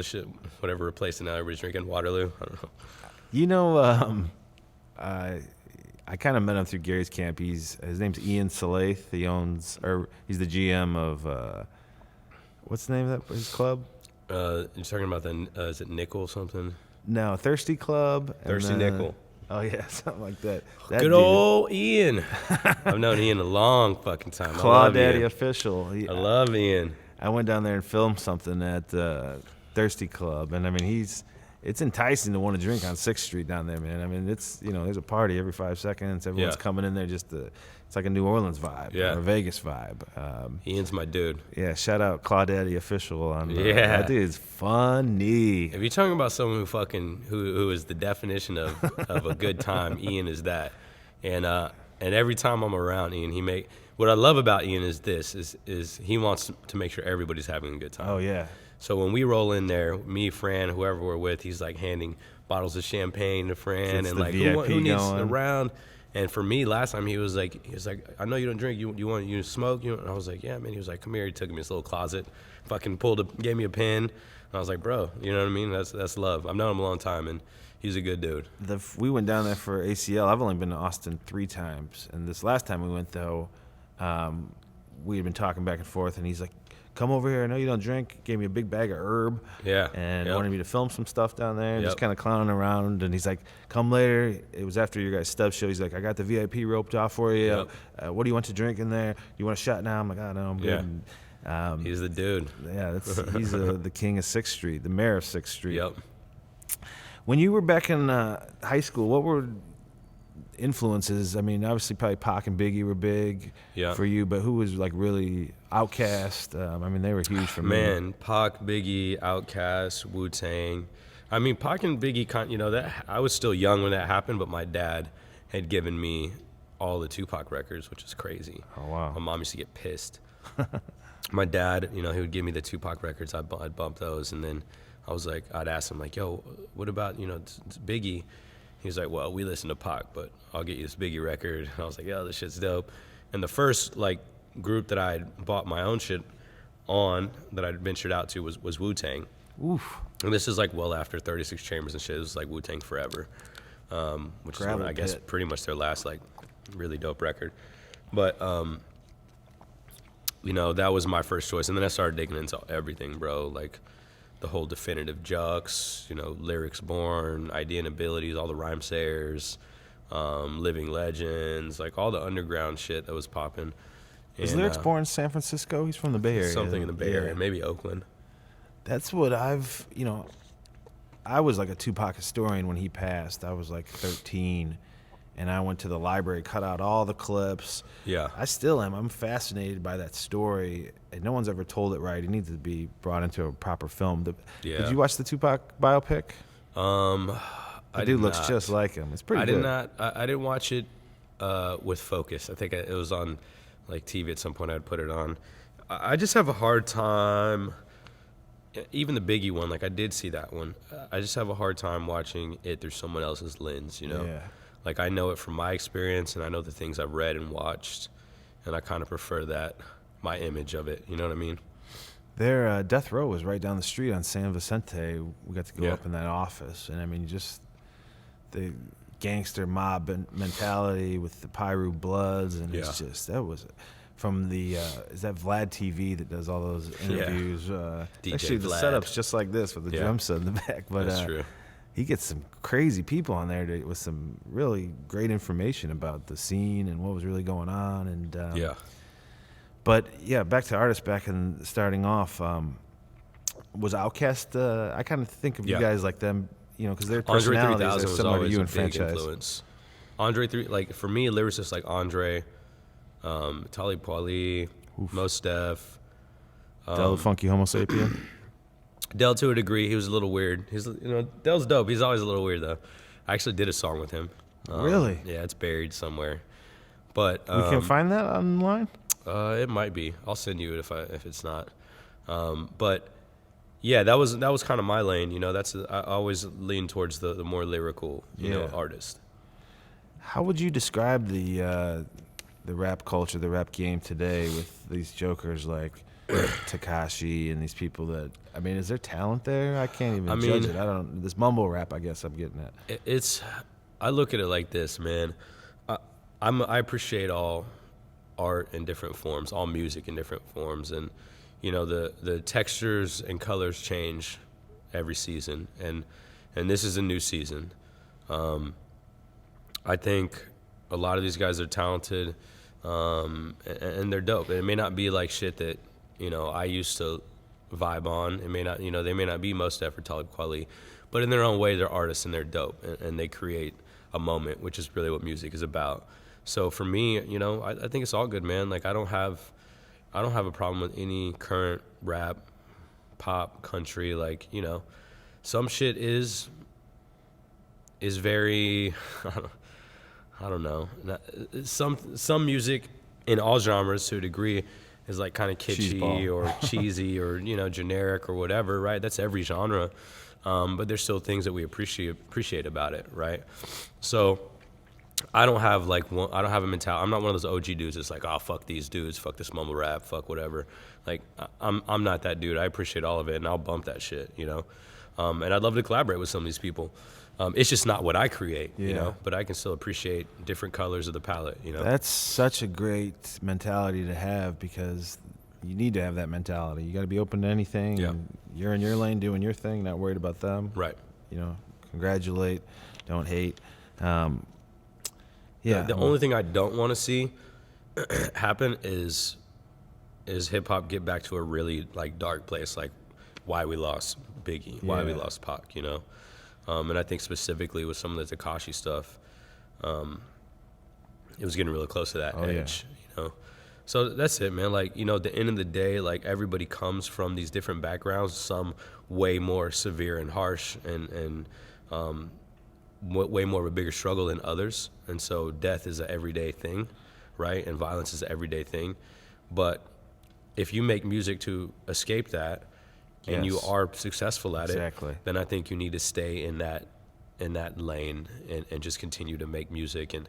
whatever replaced it now. Everybody's drinking Waterloo. I don't know. I kind of met him through Gary's camp. His name's Ian Salaith. He's the GM of what's the name of his club? You're talking about is it Nickel something? No, Thirsty Club. Thirsty Nickel. Oh yeah, something like that. That Good dude, old Ian. I've known Ian a long fucking time. Claw I love Daddy Ian. official. I love Ian. I went down there and filmed something at Thirsty Club, and I mean it's enticing to want to drink on 6th Street down there, man. I mean it's there's a party every 5 seconds. Everyone's coming in there it's like a New Orleans vibe, or a Vegas vibe. Ian's my dude. Yeah, shout out Claw Daddy official on Yeah. that dude's funny. If you're talking about someone who is the definition of a good time, Ian is that. And every time I'm around Ian, what I love about Ian is he wants to make sure everybody's having a good time. Oh yeah. So when we roll in there, me, Fran, whoever we're with, he's like handing bottles of champagne to Fran Gets and the like VIP who needs going. a round. And for me, last time he was like, I know you don't drink. You want to smoke? And I was like, yeah, man. He was like, come here. He took me to his little closet, fucking gave me a pen. And I was like, bro, you know what I mean? That's love. I've known him a long time, and he's a good dude. We went down there for ACL. I've only been to Austin 3 times, and this last time we went though, we had been talking back and forth, and he's like, come over here. I know you don't drink. Gave me a big bag of herb. Yeah. And Yep. wanted me to film some stuff down there. Yep. Just kind of clowning around. And he's like, come later. It was after your guys' Stubbs show. He's like, I got the VIP roped off for you. Yep. What do you want to drink in there? You want a shot now? I'm like, oh, no, I'm Yeah. good. And, He's the dude. yeah, he's the king of 6th Street, the mayor of 6th Street. Yep. When you were back in high school, what were influences? I mean, obviously probably Pac and Biggie were big for you, but who was like really Outkast? I mean, they were huge for me. Man, Pac, Biggie, Outkast, Wu-Tang. I mean, Pac and Biggie, that I was still young when that happened, but my dad had given me all the Tupac records, which is crazy. Oh, wow. My mom used to get pissed. My dad, he would give me the Tupac records. I'd bump those, and then I'd ask him, like, yo, what about, Biggie? He was like, well, we listen to Pac, but I'll get you this Biggie record. And I was like, yo, this shit's dope. And the first, group that I had bought my own shit on that I'd ventured out to was Wu-Tang. Oof. And this is, well after 36 Chambers and shit. It was, Wu-Tang Forever, which is, I guess, pretty much their last, really dope record. But, that was my first choice. And then I started digging into everything, bro. The whole Definitive Jux, Lyrics Born, Idea and Abilities, all the Rhyme Sayers, Living Legends, all the underground shit that was popping. Is Lyrics born in San Francisco? He's from the Bay Area. Something in the Bay Area, maybe Oakland. That's what I was like a Tupac historian when he passed. I was 13, and I went to the library, cut out all the clips. Yeah. I still am. I'm fascinated by that story, and no one's ever told it right. It needs to be brought into a proper film. Did you watch the Tupac biopic? The dude looks just like him. It's pretty good. I didn't watch it with focus. I think it was on TV at some point. I'd put it on. I just have a hard time. Even the Biggie one, I did see that one. I just have a hard time watching it through someone else's lens. Yeah. I know it from my experience, and I know the things I've read and watched, and I kind of prefer that, my image of it. You know what I mean? Their Death Row was right down the street on San Vicente. We got to go up in that office, and I mean, just the gangster mob mentality with the Pyru Bloods, and it's just, that was from the is that Vlad TV that does all those interviews? Actually, the Vlad. setup's just like this with the drum set in the back, but that's true. He gets some crazy people on there with some really great information about the scene and what was really going on, and But yeah, back to artists. Back in starting off, was Outkast. I kind of think of you guys like them you know, because their Andre personalities 3000 are was similar to always you a in big franchise. influence. Andre like for me, lyricists like Andre, Talib Kweli, Mos Def, Del Funky Homo Sapien. Del to a degree. He was a little weird. Del's dope. He's always a little weird though. I actually did a song with him. Really? Yeah, it's buried somewhere. But We can find that online. it might be. I'll send you it if it's not. But yeah, that was kind of my lane. You know, I always lean towards the more lyrical, you know, artist. How would you describe the rap culture, the rap game today with these jokers like Tekashi and these people that, I mean, is there talent there? I can't even judge it. This mumble rap, I guess I'm getting at. I look at it like this, man. I appreciate all art in different forms, all music in different forms, and you know the textures and colors change every season, and this is a new season. I think a lot of these guys are talented, and they're dope. And it may not be like shit that, you know, I used to vibe on. It may not, you know, they may not be Mos Def or Talib Kweli, but in their own way, they're artists and they're dope, and they create a moment, which is really what music is about. So for me, you know, I think it's all good, man. Like I don't have a problem with any current rap, pop, country. Like, you know, some shit is very, I don't know. Some music in all genres to a degree is like kind of kitschy or cheesy or, you know, generic or whatever, right? That's every genre. But there's still things that we appreciate about it, right? So I don't have a mentality. I'm not one of those OG dudes that's like, oh, fuck these dudes, fuck this mumble rap, fuck whatever. Like I'm not that dude. I appreciate all of it, and I'll bump that shit, you know. And I'd love to collaborate with some of these people. It's just not what I create, you know. But I can still appreciate different colors of the palette, you know. That's such a great mentality to have, because you need to have that mentality. You got to be open to anything. Yeah. And you're in your lane doing your thing, not worried about them. Right. You know, congratulate, don't hate. The only thing I don't want to see happen is hip hop get back to a really like dark place, like why we lost Biggie, why we lost Pac, you know. And I think specifically with some of the Tekashi stuff, it was getting really close to that edge, you know. So that's it, man. Like, you know, at the end of the day, like everybody comes from these different backgrounds, some way more severe and harsh and way more of a bigger struggle than others. And so death is an everyday thing, right? And violence is an everyday thing. But if you make music to escape that and you are successful at it, then I think you need to stay in that lane and just continue to make music and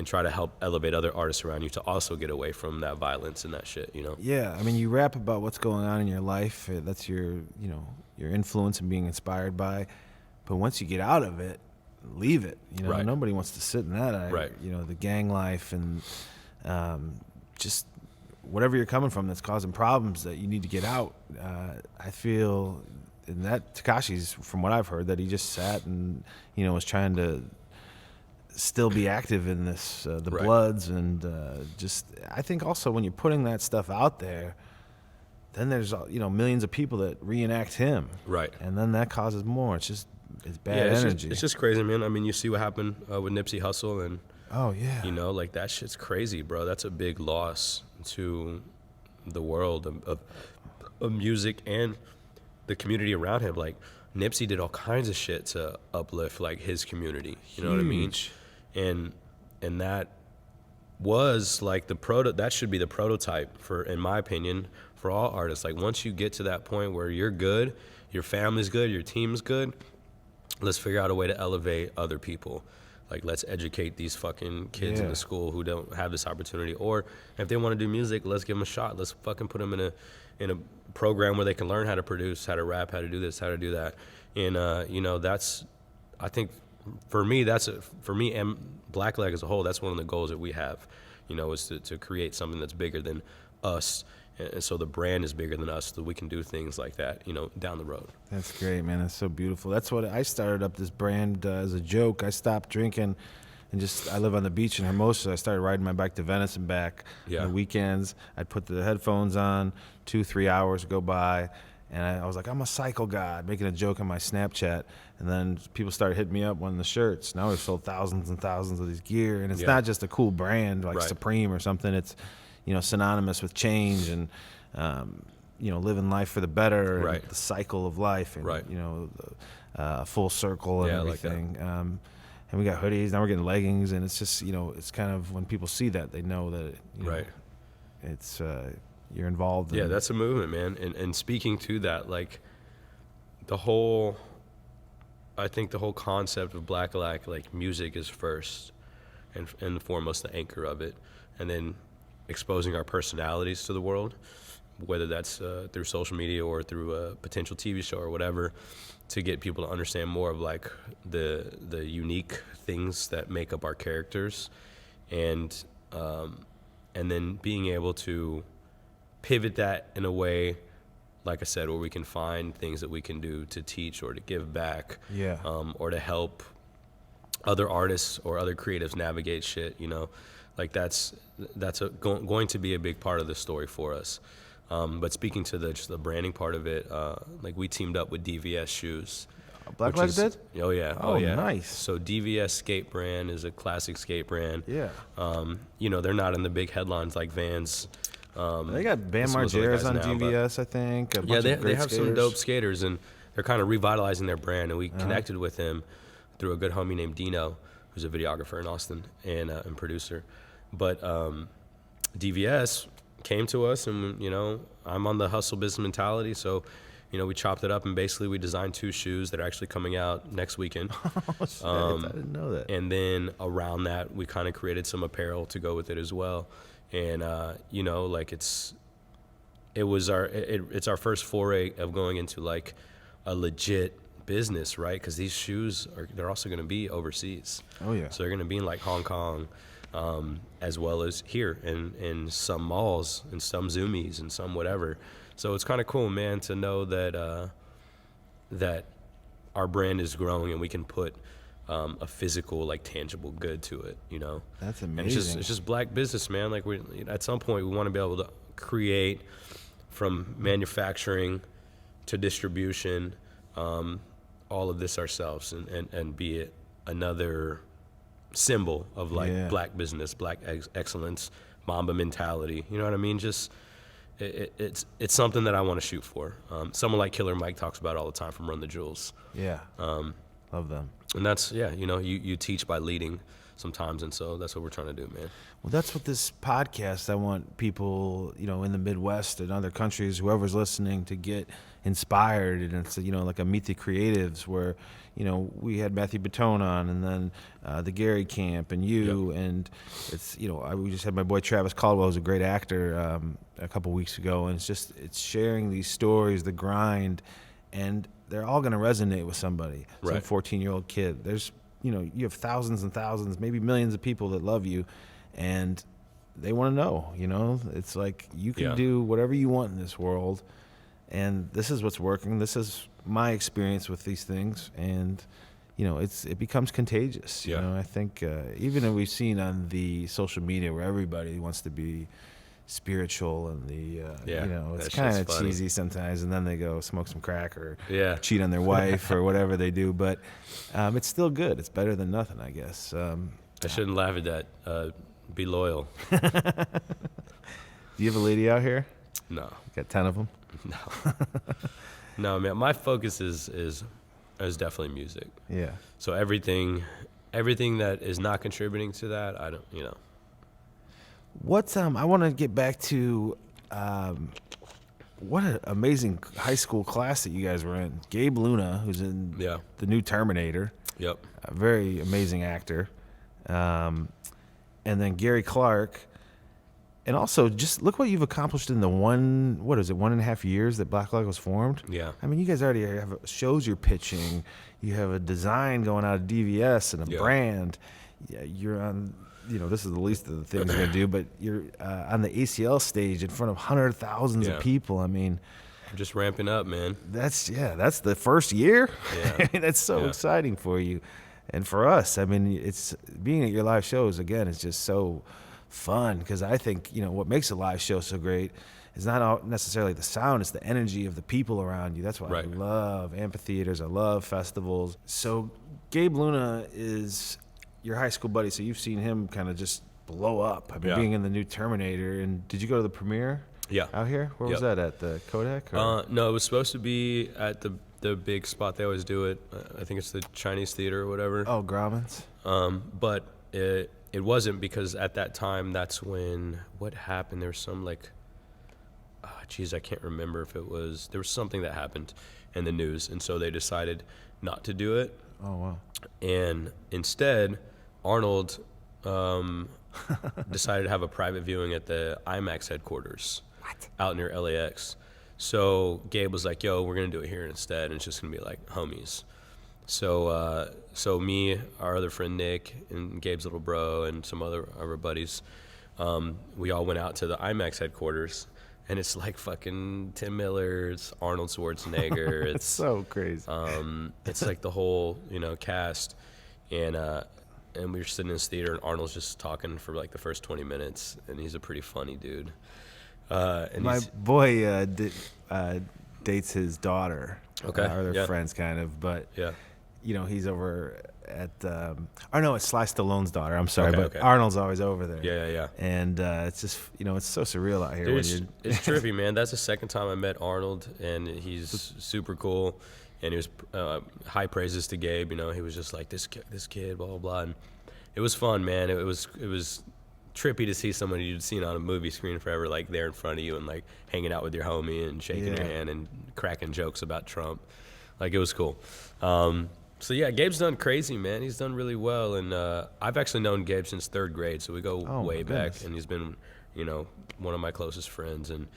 try to help elevate other artists around you to also get away from that violence and that shit, you know? Yeah, I mean, you rap about what's going on in your life. That's your influence and being inspired by. But once you get out of it, leave it. You know, nobody wants to sit in that. You know, the gang life and just whatever you're coming from that's causing problems that you need to get out. I feel, and that Tekashi's, from what I've heard, that he just sat and, you know, was trying to still be active in this, the Bloods, and just, I think also when you're putting that stuff out there, then there's, you know, millions of people that reenact him. Right. And then that causes more. It's bad energy. It's just crazy, man. I mean, you see what happened with Nipsey Hussle, and you know, like that shit's crazy, bro. That's a big loss to the world of music and the community around him. Like Nipsey did all kinds of shit to uplift like his community. You know what I mean? And that was like that should be the prototype for, in my opinion, for all artists. Like once you get to that point where you're good, your family's good, your team's good, let's figure out a way to elevate other people. Like, let's educate these fucking kids in the school who don't have this opportunity. Or if they want to do music, let's give them a shot. Let's fucking put them in a program where they can learn how to produce, how to rap, how to do this, how to do that. And, you know, that's, I think, for me and Blackillac as a whole, that's one of the goals that we have, you know, is to create something that's bigger than us. And so the brand is bigger than us, so that we can do things like that, you know, down the road. That's great, man. That's so beautiful. That's what I started up this brand as a joke. I stopped drinking and I live on the beach in Hermosa. I started riding my bike to Venice and back on the weekends. I'd put the headphones on, 2-3 hours go by, And I was like, I'm a cycle god, making a joke on my Snapchat. And then people started hitting me up wanting the shirts. Now we've sold thousands and thousands of these gear. And it's not just a cool brand like Supreme or something. It's, synonymous with change and, living life for the better, and the cycle of life, and, full circle and everything. And we got hoodies. Now we're getting leggings. And it's just, it's kind of when people see that, they know that, it's you're involved in. Yeah, that's a movement, man. And speaking to that, like I think the whole concept of Blackillac, like music is first and foremost the anchor of it, and then exposing our personalities to the world, whether that's through social media or through a potential TV show or whatever, to get people to understand more of like the unique things that make up our characters, and then being able to pivot that in a way, like I said, where we can find things that we can do to teach or to give back, or to help other artists or other creatives navigate shit. Like that's going to be a big part of the story for us. But speaking to just the branding part of it, like we teamed up with DVS shoes. Blackillac did? Oh yeah. Oh yeah. Nice. So DVS skate brand is a classic skate brand. Yeah. They're not in the big headlines like Vans. They got Bam Margera's on DVS, I think. They have some dope skaters, and they're kind of revitalizing their brand. And we connected with him through a good homie named Dino, who's a videographer in Austin and producer. But DVS came to us, and I'm on the hustle business mentality, so we chopped it up, and basically we designed 2 shoes that are actually coming out next weekend. Oh, shit, I didn't know that. And then around that, we kind of created some apparel to go with it as well. And it's our first foray of going into like a legit business, right? Because these shoes they're also going to be overseas. Oh yeah. So they're going to be in like Hong Kong, as well as here in some malls and some Zoomies and some whatever. So it's kind of cool, man, to know that that our brand is growing and we can put a physical, like tangible good to it, That's amazing. And it's just black business, man. Like at some point we want to be able to create from manufacturing to distribution, all of this ourselves, and be it another symbol of like black business, black excellence, Mamba mentality. You know what I mean? Just it's something that I want to shoot for. Someone like Killer Mike talks about all the time from Run the Jewels. Yeah. Love them. And that's, you teach by leading sometimes, and so that's what we're trying to do, man. Well, that's what this podcast, I want people, in the Midwest and other countries, whoever's listening, to get inspired. And it's, like a Meet the Creatives where, we had Matthew Batone on, and then the Gary Camp and you. Yep. And it's, we just had my boy Travis Caldwell, who's a great actor, a couple weeks ago. And it's sharing these stories, the grind, and they're all going to resonate with somebody. Some 14-year-old kid. There's, you have thousands and thousands, maybe millions of people that love you, and they want to know, It's like you can do whatever you want in this world, and this is what's working. This is my experience with these things, and, it becomes contagious. I think even if we've seen on the social media where everybody wants to be spiritual and it's kind of cheesy sometimes, and then they go smoke some crack or cheat on their wife or whatever they do, but it's still good. It's better than nothing, I guess. I shouldn't laugh at that. Be loyal. Do you have a lady out here? No. Got 10 of them? No, man, my focus is definitely music. Yeah. So everything that is not contributing to that, I don't. What's I want to get back to what an amazing high school class that you guys were in. Gabe Luna, who's in the new Terminator. Yep. A very amazing actor. And then Gary Clark. And also, just look what you've accomplished in the 1.5 years that Blackillac was formed? Yeah. I mean, you guys already have shows you're pitching. You have a design going out of DVS and a brand. Yeah, you're on... this is the least of the things you're going to do, but you're on the ACL stage in front of hundreds of thousands of people. I mean, I'm just ramping up, man. That's the first year. Yeah. I mean, that's so exciting for you. And for us, I mean, it's being at your live shows, again, is just so fun, because I think, what makes a live show so great it's not necessarily the sound, it's the energy of the people around you. That's why Right. I love amphitheaters, I love festivals. So Gabe Luna is your high school buddy, so you've seen him kind of just blow up. I mean, Yeah. being in the new Terminator. And did you go to the premiere? Yeah. Out here? Where was Yep. that at? The Kodak? Or? No, it was supposed to be at the big spot they always do it. I think it's the Chinese Theater or whatever. Oh, Grauman's? But it wasn't, because at that time, that's when, what happened? There was some like, I can't remember if it was, there was something that happened in the news. And so they decided not to do it. Oh, wow. And instead, Arnold decided to have a private viewing at the IMAX headquarters out near LAX. So Gabe was like, yo, we're going to do it here instead. And it's just going to be like homies. So me, our other friend Nick, and Gabe's little bro, and some other of our buddies, we all went out to the IMAX headquarters. And it's like fucking Tim Miller, it's Arnold Schwarzenegger. It's so crazy. It's like the whole, cast. And we were sitting in this theater, and Arnold's just talking for like the first 20 minutes. And he's a pretty funny dude. And My boy dates his daughter. Okay, or they're yeah. friends, kind of. But, Yeah. He's over at, no, it's Sly Stallone's daughter. I'm sorry, Okay, but okay. Arnold's always over there. Yeah. And it's just, it's so surreal out here. Dude, when it's trippy, man. That's the second time I met Arnold, and he's super cool. And he was high praises to Gabe. He was just like, this kid, blah, blah, blah. And it was fun, man. It was trippy to see someone you'd seen on a movie screen forever, like there in front of you, and like hanging out with your homie and shaking your hand and cracking jokes about Trump. Like, it was cool. So yeah, Gabe's done crazy, man. He's done really well, and I've actually known Gabe since 3rd grade, so we go way back. goodness. And he's been, one of my closest friends. And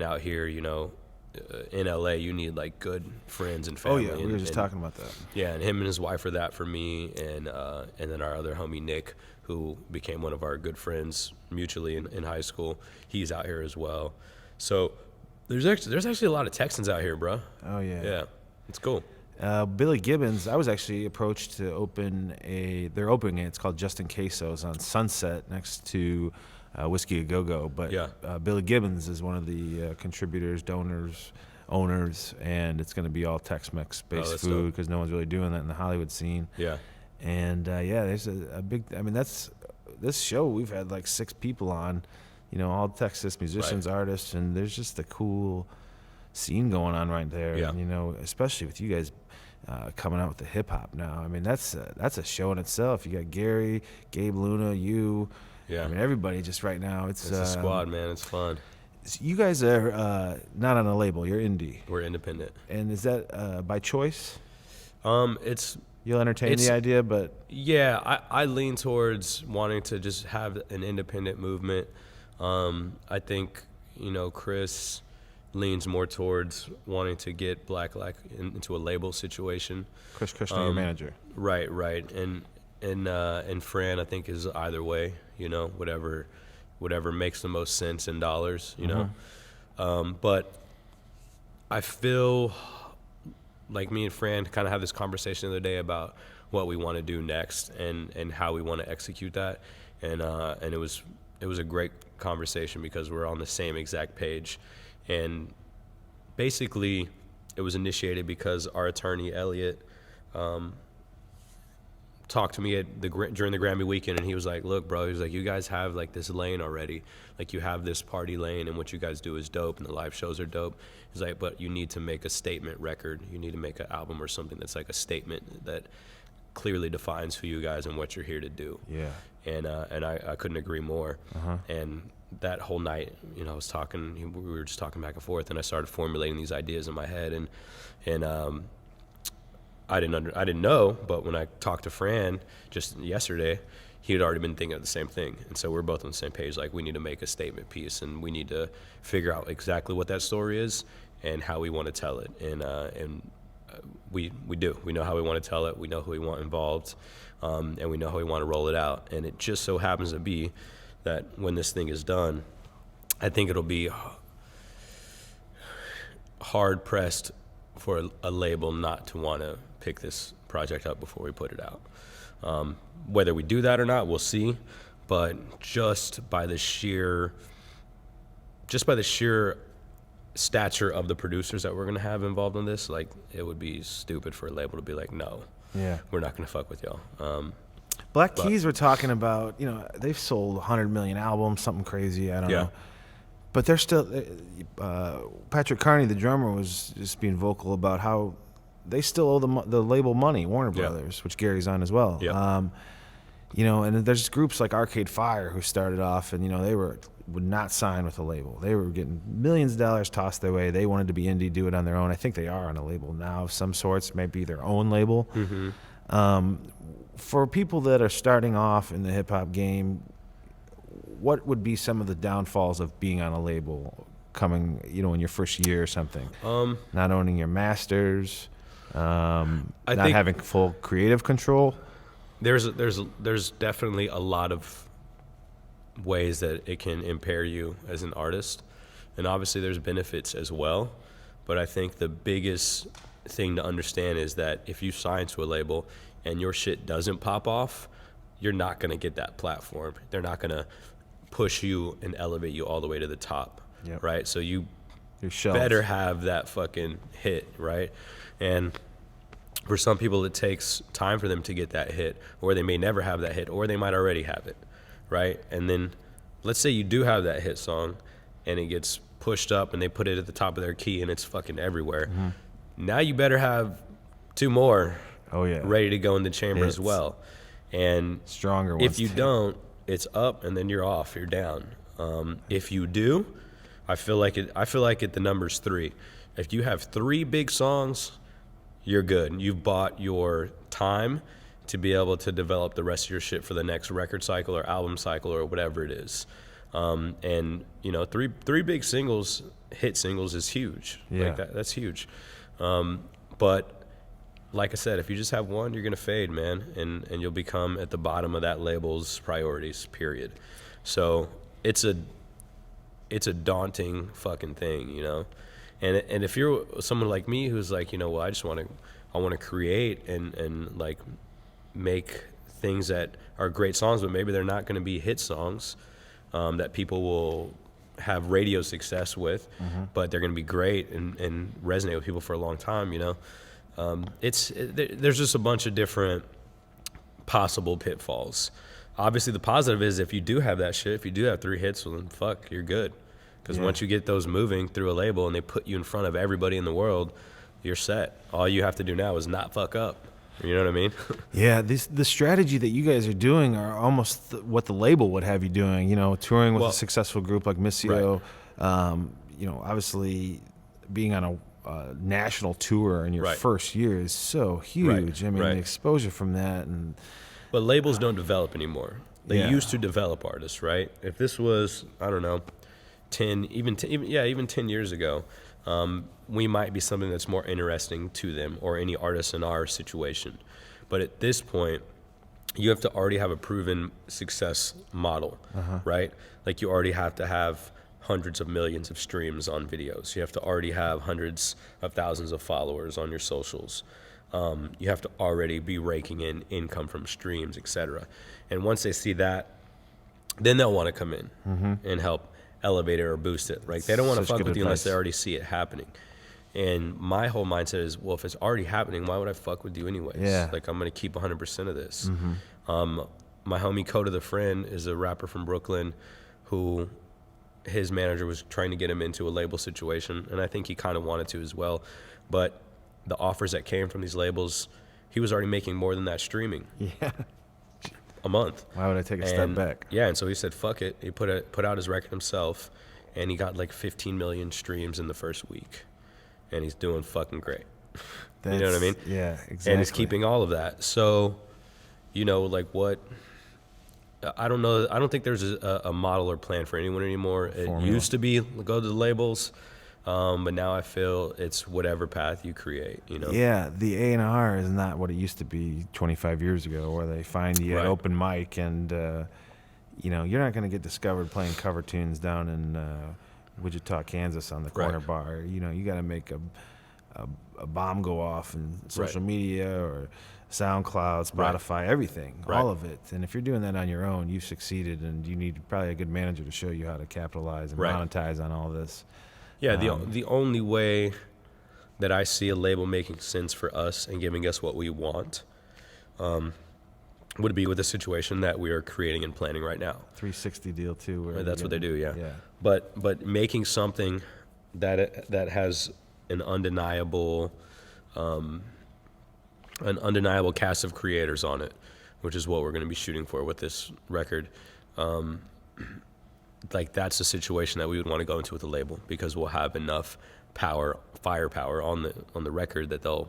out here, in LA, you need like good friends and Oh, family. yeah, we were just and, talking about that. Yeah, and him and his wife are that for me, and then our other homie Nick, who became one of our good friends mutually in high school. He's out here as well. So there's actually a lot of Texans out here, bro. Oh, yeah. Yeah, it's cool. Billy Gibbons, I was actually approached to they're opening it. It's called Justin Queso's on Sunset next to Whiskey A Go-Go. But Yeah. Billy Gibbons is one of the contributors, donors, owners, and it's going to be all Tex-Mex based that's food dope. because no one's really doing that in the Hollywood scene. Yeah. And there's a big, this show, we've had like 6 people on, all Texas musicians, artists, and there's just a cool scene going on right there. Yeah. And, especially with you guys coming out with the hip hop now. I mean, that's a show in itself. You got Gary, Gabe Luna, you. Yeah. I mean, everybody just right now. It's a squad, man. It's fun. You guys are not on a label. You're indie. We're independent. And is that by choice? It's You'll entertain the idea, but yeah, I lean towards wanting to just have an independent movement. I think Chris leans more towards wanting to get Blackillac into a label situation. Chris Kushner, your manager. Right, and Fran, I think, is either way. Whatever makes the most sense in dollars. But I feel like me and Fran kind of had this conversation the other day about what we want to do next and how we want to execute that, and it was a great conversation because we're on the same exact page. And basically, it was initiated because our attorney, Elliot, talked to me during the Grammy weekend, and he was like, look, bro, he was like, you guys have like this lane already. Like, you have this party lane, and what you guys do is dope, and the live shows are dope. He's like, but you need to make a statement record. You need to make an album or something that's like a statement that clearly defines who you guys and what you're here to do. Yeah. And I couldn't agree more. And that whole night, I was talking, we were just talking back and forth, and I started formulating these ideas in my head, and I didn't know, but when I talked to Fran just yesterday, he had already been thinking of the same thing. And so we're both on the same page, like, we need to make a statement piece, and we need to figure out exactly what that story is and how we want to tell it. And we do. We know how we want to tell it. We know who we want involved, and we know how we want to roll it out. And it just so happens to be that when this thing is done, I think it'll be hard-pressed for a label not to want to pick this project up before we put it out. Whether we do that or not, we'll see. But just by the sheer just by the sheer stature of the producers that we're gonna have involved in this, like it would be stupid for a label to be like, no, we're not gonna fuck with y'all. Black Keys were talking about, they've sold 100 million albums, something crazy, I don't know. But they're still, Patrick Carney, the drummer, was just being vocal about how they still owe the label money, Warner Brothers, which Gary's on as well. And there's groups like Arcade Fire who started off and, they would not sign with a label. They were getting millions of dollars tossed their way. They wanted to be indie, do it on their own. I think they are on a label now of some sorts, maybe their own label. For people that are starting off in the hip-hop game, what would be some of the downfalls of being on a label coming, in your first year or something? Not owning your masters, not having full creative control? There's definitely a lot of ways that it can impair you as an artist, and obviously there's benefits as well. But I think the biggest thing to understand is that if you sign to a label and your shit doesn't pop off, you're not gonna get that platform. They're not gonna push you and elevate you all the way to the top, right? So you better have that fucking hit, right? And for some people, it takes time for them to get that hit, or they may never have that hit, or they might already have it, right? And then let's say you do have that hit song and it gets pushed up and they put it at the top of their key and it's fucking everywhere. Now you better have 2 more ready to go in the chamber as well. And stronger ones if you don't, it's up and then you're off, you're down. If you do, I feel like the number's 3. If you have 3 big songs, you're good. You've bought your time to be able to develop the rest of your shit for the next record cycle or album cycle or whatever it is. And 3 big singles, hit singles, is huge. Like that's huge. But like I said, if you just have 1, you're gonna fade, man, and you'll become at the bottom of that label's priorities, period. So it's a daunting fucking thing, And if you're someone like me who's like, I want to create and like make things that are great songs, but maybe they're not going to be hit songs that people will have radio success with, but they're going to be great and resonate with people for a long time, there's just a bunch of different possible pitfalls. Obviously, the positive is if you do have that shit, if you do have 3 hits, well, then fuck, you're good. Because once you get those moving through a label and they put you in front of everybody in the world, you're set. All you have to do now is not fuck up. You know what I mean? The strategy that you guys are doing are almost what the label would have you doing. Touring with a successful group like Missio. Obviously being on a national tour in your first year is so huge. I mean, the exposure from that. But labels don't develop anymore. They used to develop artists, right? If this was, I don't know, 10 years ago, we might be something that's more interesting to them or any artist in our situation. But at this point, you have to already have a proven success model, right? Like you already have to have hundreds of millions of streams on videos. You have to already have hundreds of thousands of followers on your socials. You have to already be raking in income from streams, etc. And once they see that, then they'll want to come in and help elevate it or boost it. Right? They don't want to fuck with you unless they already see it happening. And my whole mindset is, well, if it's already happening, why would I fuck with you anyways? Like, I'm going to keep 100% of this. My homie Coda the Friend is a rapper from Brooklyn who his manager was trying to get him into a label situation, and I think he kind of wanted to as well. But the offers that came from these labels, he was already making more than that streaming. A month. Why would I take a step back? And so he said, fuck it. He put out his record himself, and he got like 15 million streams in the first week. And he's doing fucking great. You know what I mean? Yeah, exactly. And he's keeping all of that. So, like what? I don't know. I don't think there's a model or plan for anyone anymore. It used to be go to the labels, but now I feel it's whatever path you create. Yeah, the A&R is not what it used to be 25 years ago, where they find you at open mic and you're not going to get discovered playing cover tunes down in Wichita, Kansas on the corner bar. You got to make a bomb go off in social media or SoundCloud, Spotify, everything, all of it. And if you're doing that on your own, you've succeeded, and you need probably a good manager to show you how to capitalize and monetize on all this. Yeah, the only way that I see a label making sense for us and giving us what we want would be with the situation that we are creating and planning right now. 360 deal too. That's what they do, yeah. But making something that has an undeniable cast of creators on it, which is what we're going to be shooting for with this record. Like that's the situation that we would want to go into with the label, because we'll have enough firepower on the record that they'll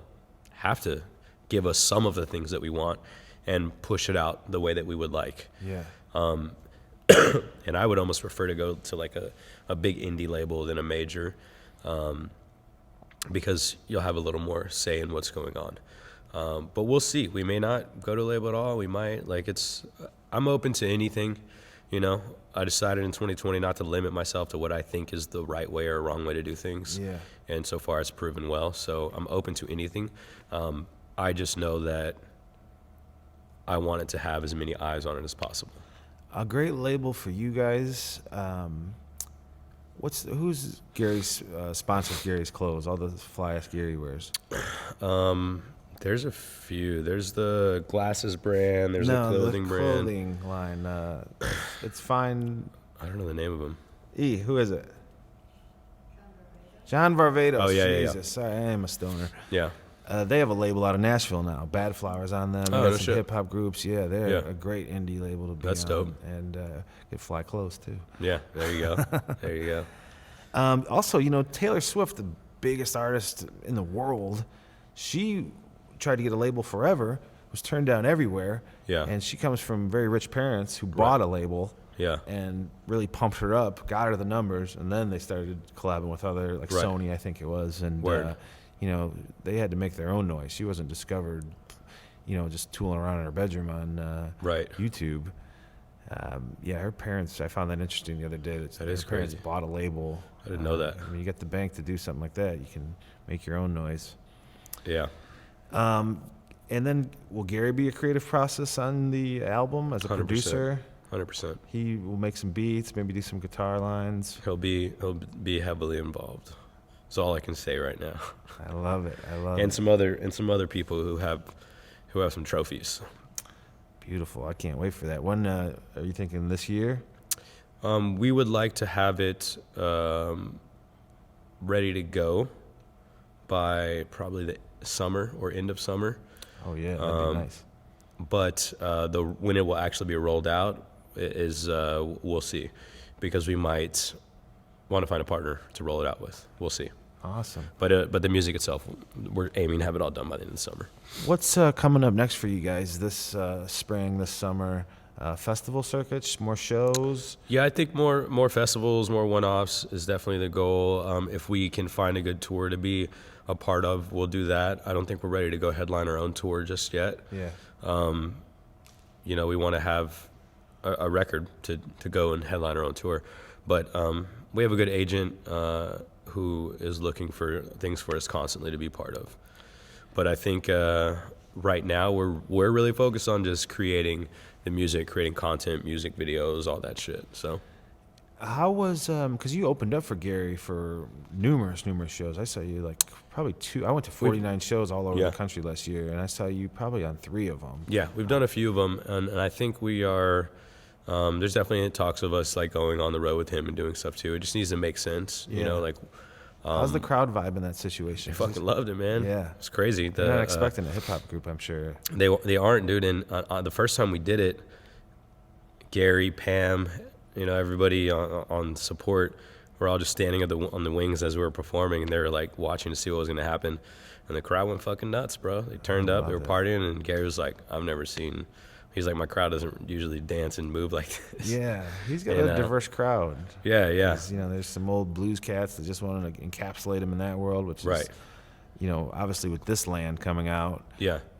have to give us some of the things that we want and push it out the way that we would like. Yeah. And I would almost prefer to go to like a big indie label than a major, because you'll have a little more say in what's going on. But we'll see. We may not go to a label at all. We might. I'm open to anything, you know. I decided in 2020 not to limit myself to what I think is the right way or wrong way to do things. Yeah. And so far it's proven well. So I'm open to anything. I just know that I want it to have as many eyes on it as possible. A great label for you guys. Who's Gary's sponsors Gary's clothes? All the fly-ass Gary wears. There's a few. There's the glasses brand. There's a clothing brand. Clothing line. It's fine. I don't know the name of them. Who is it? John Varvatos. Oh yeah, Jesus. yeah. Sorry, I am a stoner. Yeah. They have a label out of Nashville now. Bad Flowers on them. They got some hip hop groups. Yeah, they're a great indie label to be on. That's dope. And get fly clothes too. Yeah, there you go. There you go. Also, you know, Taylor Swift, the biggest artist in the world, she tried to get a label forever, was turned down everywhere. Yeah. And she comes from very rich parents who bought a label. Yeah. And really pumped her up, got her the numbers, and then they started collabing with other, like Sony, I think it was. And, you know, they had to make their own noise. She wasn't discovered, you know, just tooling around in her bedroom on YouTube. Yeah, her parents, I found that interesting the other day. That her parents crazy. Bought a label. I didn't know that. When you get the bank to do something like that, you can make your own noise. Yeah. And then will Gary be a creative process on the album as a 100%. producer? 100%. He will make some beats, maybe do some guitar lines. He'll be heavily involved. That's all I can say right now. I love it. And some other people who have some trophies. Beautiful. I can't wait for that. When are you thinking this year? We would like to have it ready to go by probably the summer or end of summer. Oh yeah, that'd be nice. But when it will actually be rolled out is we'll see, because we might want to find a partner to roll it out with. We'll see. Awesome. But the music itself, we're aiming to have it all done by the end of the summer. What's coming up next for you guys this spring, this summer? Festival circuits, more shows? Yeah, I think more festivals, more one-offs is definitely the goal. If we can find a good tour to be a part of, we'll do that. I don't think we're ready to go headline our own tour just yet. Yeah. You know, we want to have a record to go and headline our own tour. But we have a good agent who is looking for things for us constantly to be part of. But I think right now we're really focused on just creating the music, creating content, music videos, all that shit. So how was because you opened up for Gary for numerous shows. I saw you like probably 2. I went to 49 shows all over the country last year, and I saw you probably on 3 of them. Yeah, we've done a few of them, and I think we are. There's definitely talks of us like going on the road with him and doing stuff too. It just needs to make sense, you know. Like, how's the crowd vibe in that situation? They fucking loved it, man. Yeah, it's crazy. They're not expecting a hip hop group, I'm sure. They aren't, dude. And the first time we did it, Gary, Pam, you know, everybody on support, we're all just standing on the wings as we were performing, and they were like watching to see what was gonna happen, and the crowd went fucking nuts, bro. They turned up, they were partying, and Gary was like, "I've never seen." He's like, "My crowd doesn't usually dance and move like this." Yeah, he's got a diverse crowd. Yeah. You know, there's some old blues cats that just want to encapsulate him in that world, which is, you know, obviously with This Land coming out,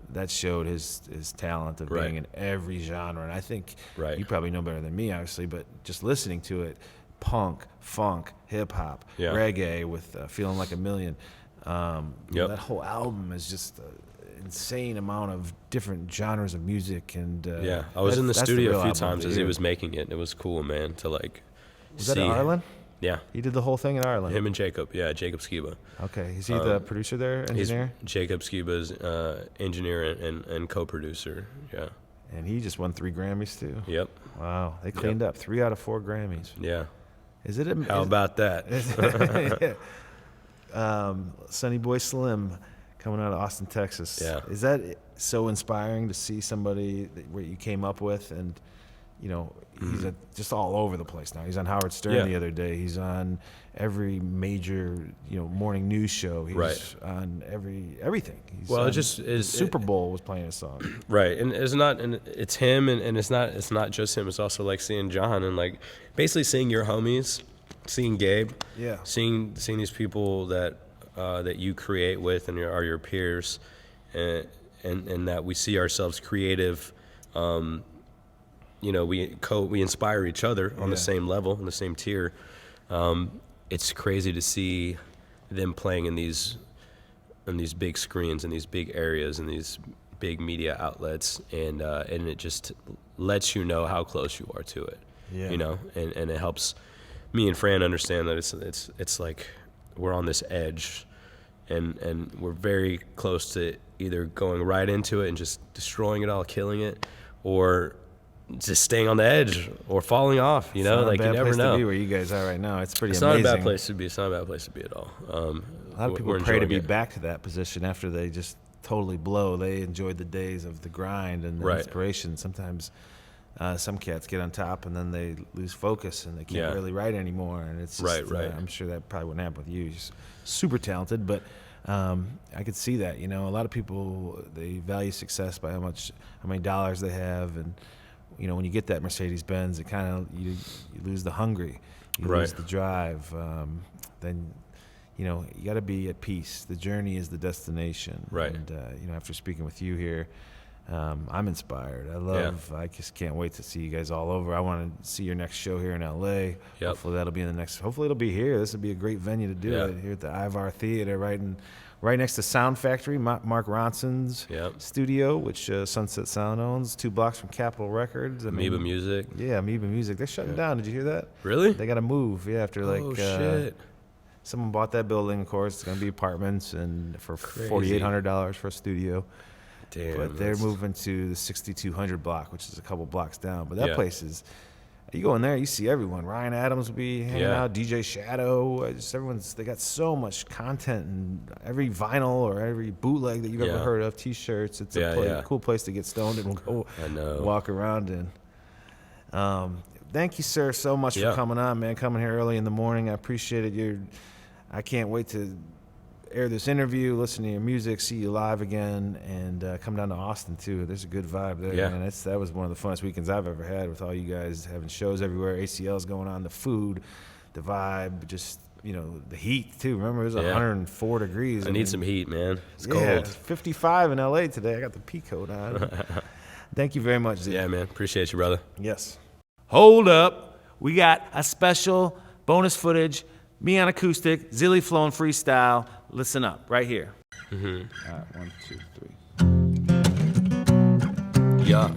that showed his talent of being in every genre. And I think you probably know better than me, obviously, but just listening to it, punk, funk, hip hop, reggae with Feeling Like a Million. That whole album is just insane amount of different genres of music, and I was in the studio a few album times of as the he year. was making it. It was cool, man, to like Was see. that in Ireland? Yeah, He did the whole thing in Ireland. him and Jacob. Yeah, Jacob Skiba. Okay, is he the producer there, engineer? He's Jacob Skiba's engineer and co-producer. Yeah. And he just won 3 Grammys too. Yep. Wow, they cleaned up 3 out of 4 Grammys. Yeah. Is it? How about that? Sonny Boy Slim coming out of Austin, Texas. Yeah. Is that so inspiring to see somebody where you came up with, and he's just all over the place now. He's on Howard Stern the other day. He's on every major morning news show. He's on everything. He's Well, on, it just is Super Bowl was playing a song. Right, and it's him, and it's not just him. It's also like seeing John and like basically seeing your homies, seeing Gabe, seeing these people that you create with and are your peers, and that we see ourselves creative. We inspire each other on the same level, on the same tier. It's crazy to see them playing in these big screens, in these big areas, in these big media outlets, and it just lets you know how close you are to it. Yeah. And it helps me and Fran understand that it's like we're on this edge, and we're very close to either going right into it and just destroying it all, killing it, or just staying on the edge or falling off. It's not like a bad you never place know. to be where you guys are right now. It's pretty It's amazing. not a bad place to be. It's not a bad place to be at all. A lot of people we're pray to enjoying be it. back to that position after they just totally blow. They enjoyed the days of the grind and the inspiration. Sometimes some cats get on top and then they lose focus and they can't really write anymore. And it's just, I'm sure that probably wouldn't happen with you. You're super talented, but I could see that. A lot of people, they value success by how many dollars they have, and when you get that Mercedes-Benz, it kind of you lose the hungry, you lose the drive. Then you got to be at peace. The journey is the destination. Right. And after speaking with you here, I'm inspired. I just can't wait to see you guys all over. I want to see your next show here in LA. Yep. Hopefully that'll be hopefully it'll be here. This would be a great venue to do it, here at the Ivar Theatre, right next to Sound Factory, Mark Ronson's studio, which Sunset Sound owns, 2 blocks from Capitol Records. Amoeba Music. Yeah, Amoeba Music. They're shutting down. Did you hear that? Really? They got to move. Yeah, after shit. Someone bought that building. Of course, it's going to be apartments, and for $4,800 for a studio. Damn. But they're moving to the 6200 block, which is a couple blocks down. But that place is. You go in there, you see everyone. Ryan Adams will be hanging out, DJ Shadow. They got so much content, and every vinyl or every bootleg that you've ever heard of, T-shirts. It's a cool place to get stoned and go walk around in. Thank you, sir, so much for coming on, man. Coming here early in the morning, I appreciate it. I can't wait to air this interview, listen to your music, see you live again, and come down to Austin too. There's a good vibe there, man. That was one of the funnest weekends I've ever had, with all you guys having shows everywhere. ACL's going on, the food, the vibe, just the heat too. Remember, it was 104 degrees. I need some heat, man. It's cold. It's 55 in LA today. I got the pea coat on. Thank you very much, Zeale. Yeah, man. Appreciate you, brother. Yes. Hold up. We got a special bonus footage. Me on acoustic, Zeale flowing freestyle. Listen up, right here. Mm-hmm. All right, 1, 2, 3. Yeah.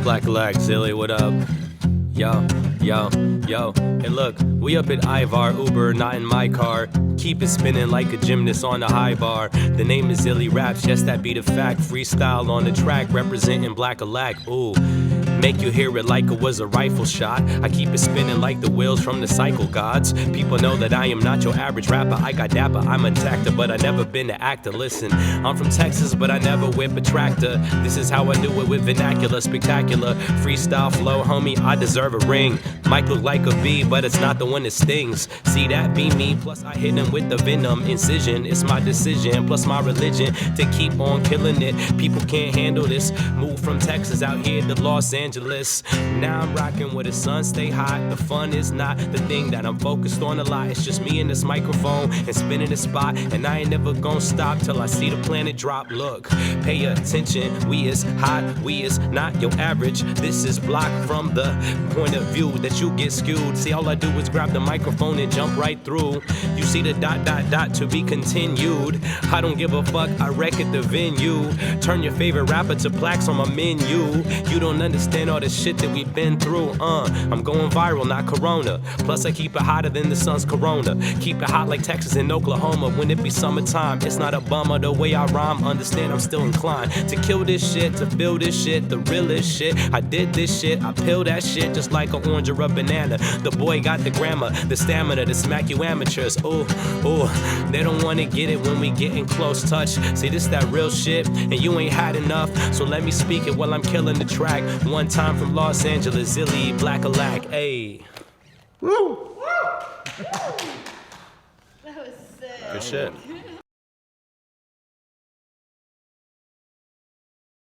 Blackillac, Zeale, what up? Yo. And look, we up at Ivar, Uber, not in my car. Keep it spinning like a gymnast on a high bar. The name is Zeale Raps, yes, that be the fact. Freestyle on the track, representing Blackillac. Ooh. Make you hear it like it was a rifle shot. I keep it spinning like the wheels from the cycle gods. People know that I am not your average rapper. I got dapper, I'm a tactor, but I never been an actor. Listen, I'm from Texas, but I never whip a tractor. This is how I do it with vernacular, spectacular. Freestyle flow, homie, I deserve a ring. Might look like a bee, but it's not the one that stings. See, that be me, plus I hit him with the venom incision. It's my decision, plus my religion, to keep on killing it. People can't handle this. Move from Texas out here to Los Angeles. Angeles. Now I'm rocking where the sun stay hot. The fun is not the thing that I'm focused on a lot. It's just me and this microphone and spinning the spot. And I ain't never gonna stop till I see the planet drop. Look, pay attention. We is hot. We is not your average. This is blocked from the point of view that you get skewed. See, all I do is grab the microphone and jump right through. You see the ... to be continued. I don't give a fuck. I wreck at the venue. Turn your favorite rapper to plaques on my menu. You don't understand all the shit that we've been through. I'm going viral, not Corona. Plus I keep it hotter than the sun's corona. Keep it hot like Texas and Oklahoma. When it be summertime, it's not a bummer the way I rhyme. Understand I'm still inclined to kill this shit, to feel this shit, the realest shit. I did this shit, I peel that shit just like an orange or a banana. The boy got the grammar, the stamina to smack you amateurs. Ooh, they don't wanna get it when we get in close touch. See, this that real shit, and you ain't had enough. So let me speak it while I'm killing the track. One time from Los Angeles, Zeale, Blackillac, ayy. Woo! That was sick. Good shit.